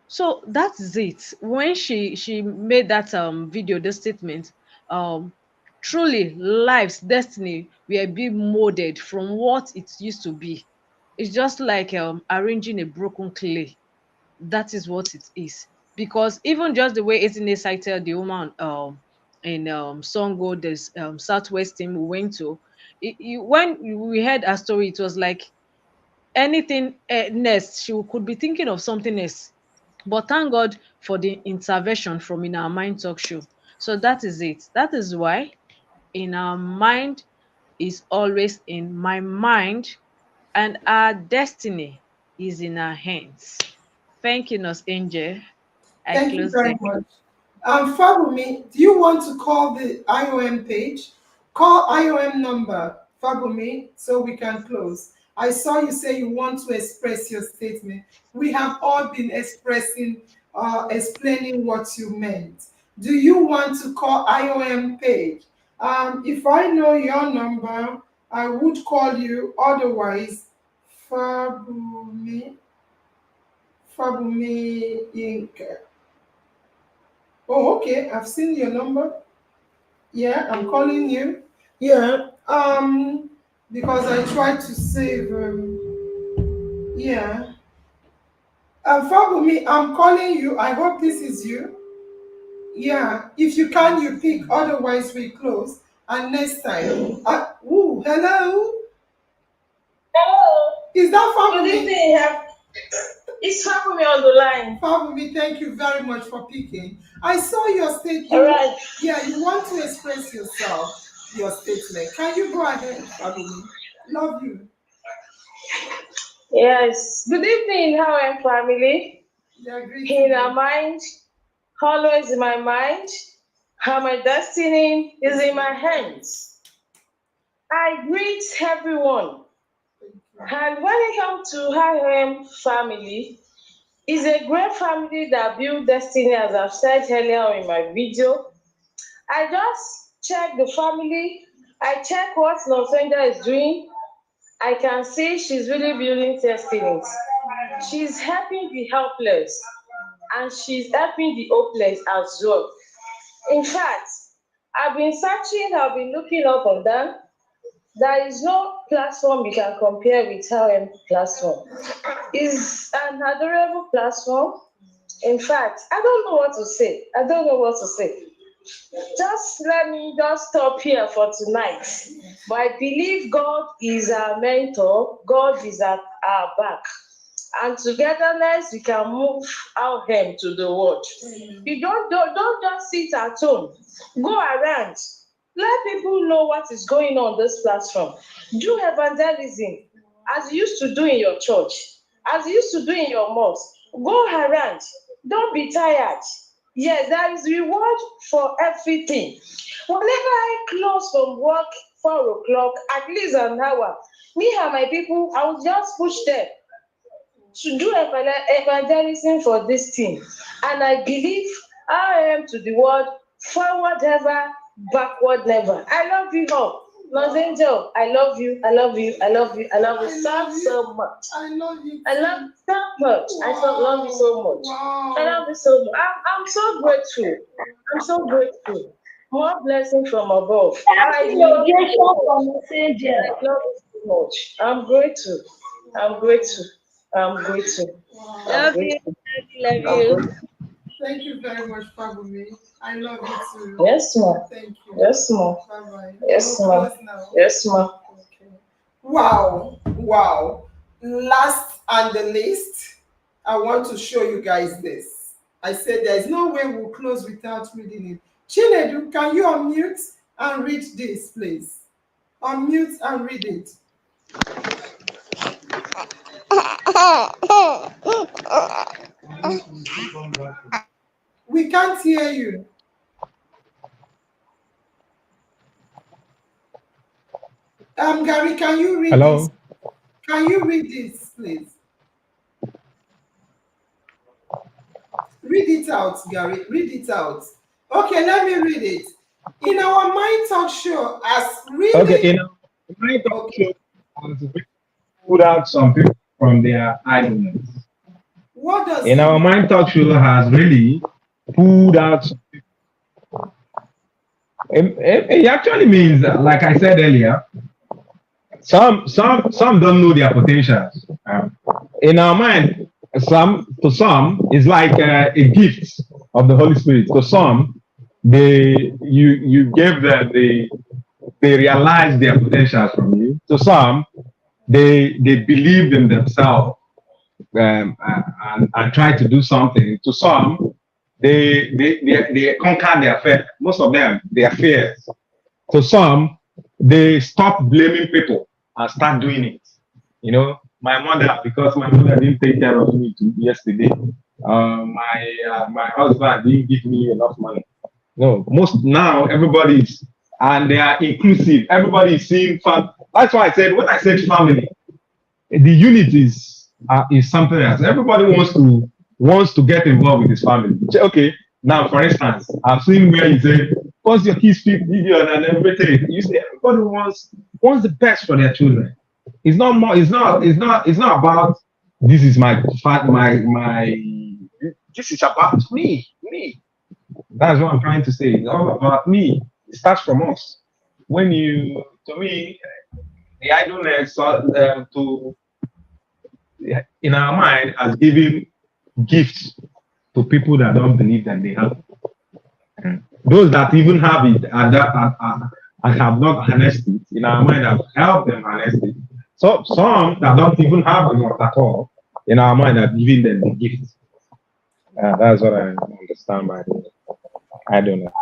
So that's it. When she made that video, the statement, um truly life's destiny were being molded from what it used to be. It's just like arranging a broken clay. That is what it is. Because even just the way Etine cited the woman in Songo, this Southwest team we went to, when we heard her story, it was like anything next, she could be thinking of something else. But thank God for the intervention from In Our Mind talk show. So that is it. That is why In Our Mind is always in my mind, and our destiny is in our hands. Thank you, Nurse Angel. I Thank you close very there. much. Fabumi, do you want to call the IOM page? Call IOM number, Fabumi, so we can close. I saw you say you want to express your statement. We have all been explaining what you meant. Do you want to call IOM page? If I know your number, I would call you. Otherwise, Fabumi, Fabumi Inc. Oh, okay. I've seen your number. Yeah, I'm calling you. Yeah. Because I tried to save. Yeah. Follow me. I'm calling you. I hope this is you. Yeah. If you can, you pick. Otherwise, we close. And next time. Ooh, hello. Hello. Is that Good family? evening. It's family on the line. Family, thank you very much for picking. I saw your statement. All right. Yeah, you want to express yourself, your statement. Can you go ahead, family? Love you. Yes. Good evening, How family. Yeah, In our greeting. mind, always in my mind, how my destiny is in my hands. I greet everyone. And when it comes to family, it's a great family that build destiny, as I've said earlier in my video. I just check the family. I check what NurseAngel is doing. I can see she's really building destinies. She's helping the helpless and she's helping the hopeless as well. In fact, I've been searching, I've been looking up and down. There is no platform you can compare with RM platform. It's an adorable platform. In fact, I don't know what to say. I don't know what to say. Just let me just stop here for tonight. But I believe God is our mentor, God is at our back. And togetherness, we can move our hand to the world. You don't just sit at home. Go around. Let people know what is going on this platform. Do evangelism as you used to do in your church, as you used to do in your mosque. Go around. Don't be tired. Yes, there is reward for everything. Whenever I close from work 4 o'clock, at least an hour, me and my people, I will just push them to do evangelism for this thing. And I believe I am to the world, forward ever, backward never. I love you all. NurseAngel, I love you, I love you, I love you, I love you so much. I love you. I love you so much. I love you so much. Wow. I love you so much. I'm so grateful. I'm so grateful. More blessing from above. I love you so much. I'm grateful. I'm grateful. I'm grateful. I'm Love you. grateful. Love I'm you. grateful. Thank you very much, Fabumi. I love you too. Yes, ma'am. Thank you. Yes, ma'am. Bye-bye. Yes, We'll ma'am. close now. Yes, ma'am. Okay. Wow. Wow. Last and the least, I want to show you guys this. I said there's no way we'll close without reading it. Chinedu, can you unmute and read this, please? Unmute and read it. We can't hear you. Gary, can you read Hello? this? Can you read this, please? Read it out, Gary. Read it out. Okay, let me read it. In our Mind Talk show, as really. Okay, my talk show has pulled out some people from their idleness. What does In it our mean? Mind Talk show has really pulled out some people. It actually means, like I said earlier, some don't know their potentials. In our mind, to some is like a gift of the Holy Spirit. To some, you gave them they realize their potentials from you. To some, they believed in themselves and try to do something. To some, they conquer their fear. Most of them, their fears. To some, they stop blaming people and start doing it. You know, my mother, because my mother didn't take care of me yesterday. My husband didn't give me enough money. No, most now everybody's and they are inclusive. Everybody is seeing fun. That's why I said when I said family, the unit is something else. Everybody wants to get involved with his family. Okay, now for instance, I've seen where you say, "What's your kids speak video and everything?" You say everybody wants the best for their children. It's not more. It's not about this is my. This is about me. That's what I'm trying to say. It's all about me. It starts from us. To me, the idleness in our mind as giving gifts to people that don't believe that they have. Those that even have it and have not harnessed it, in our mind have helped them harness it. So some that don't even have it at all, in our mind have given them the gift. That's what I understand by it. I don't know.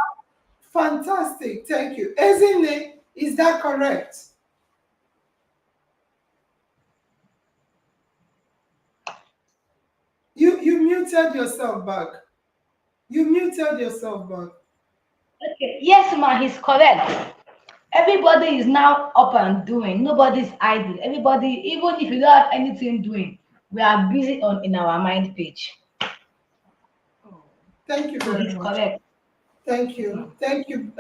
Fantastic, thank you. Ezine, is that correct? You muted yourself back. You muted yourself back. Okay. Yes, ma, he's correct. Everybody is now up and doing. Nobody's idle. Everybody, even if you don't have anything doing, we are busy on in our mind page. Thank you So very he's much. correct. Thank you. Thank you,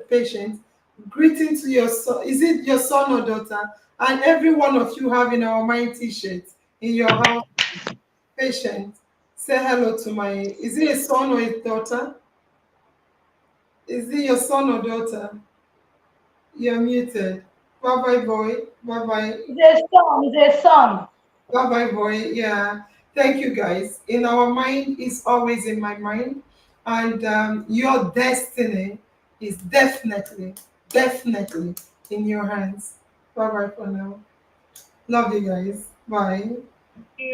patient. Greeting to your son. Is it your son or daughter? And every one of you have in our mind t-shirts in your house. Patient, say hello to my. Is it a son or a daughter? Is it your son or daughter? You're muted. Bye bye, boy. Bye bye. It's a son. It's a son. Bye bye, boy. Yeah. Thank you, guys. In our mind is always in my mind. And your destiny is definitely in your hands. Bye bye for now. Love you guys. Bye.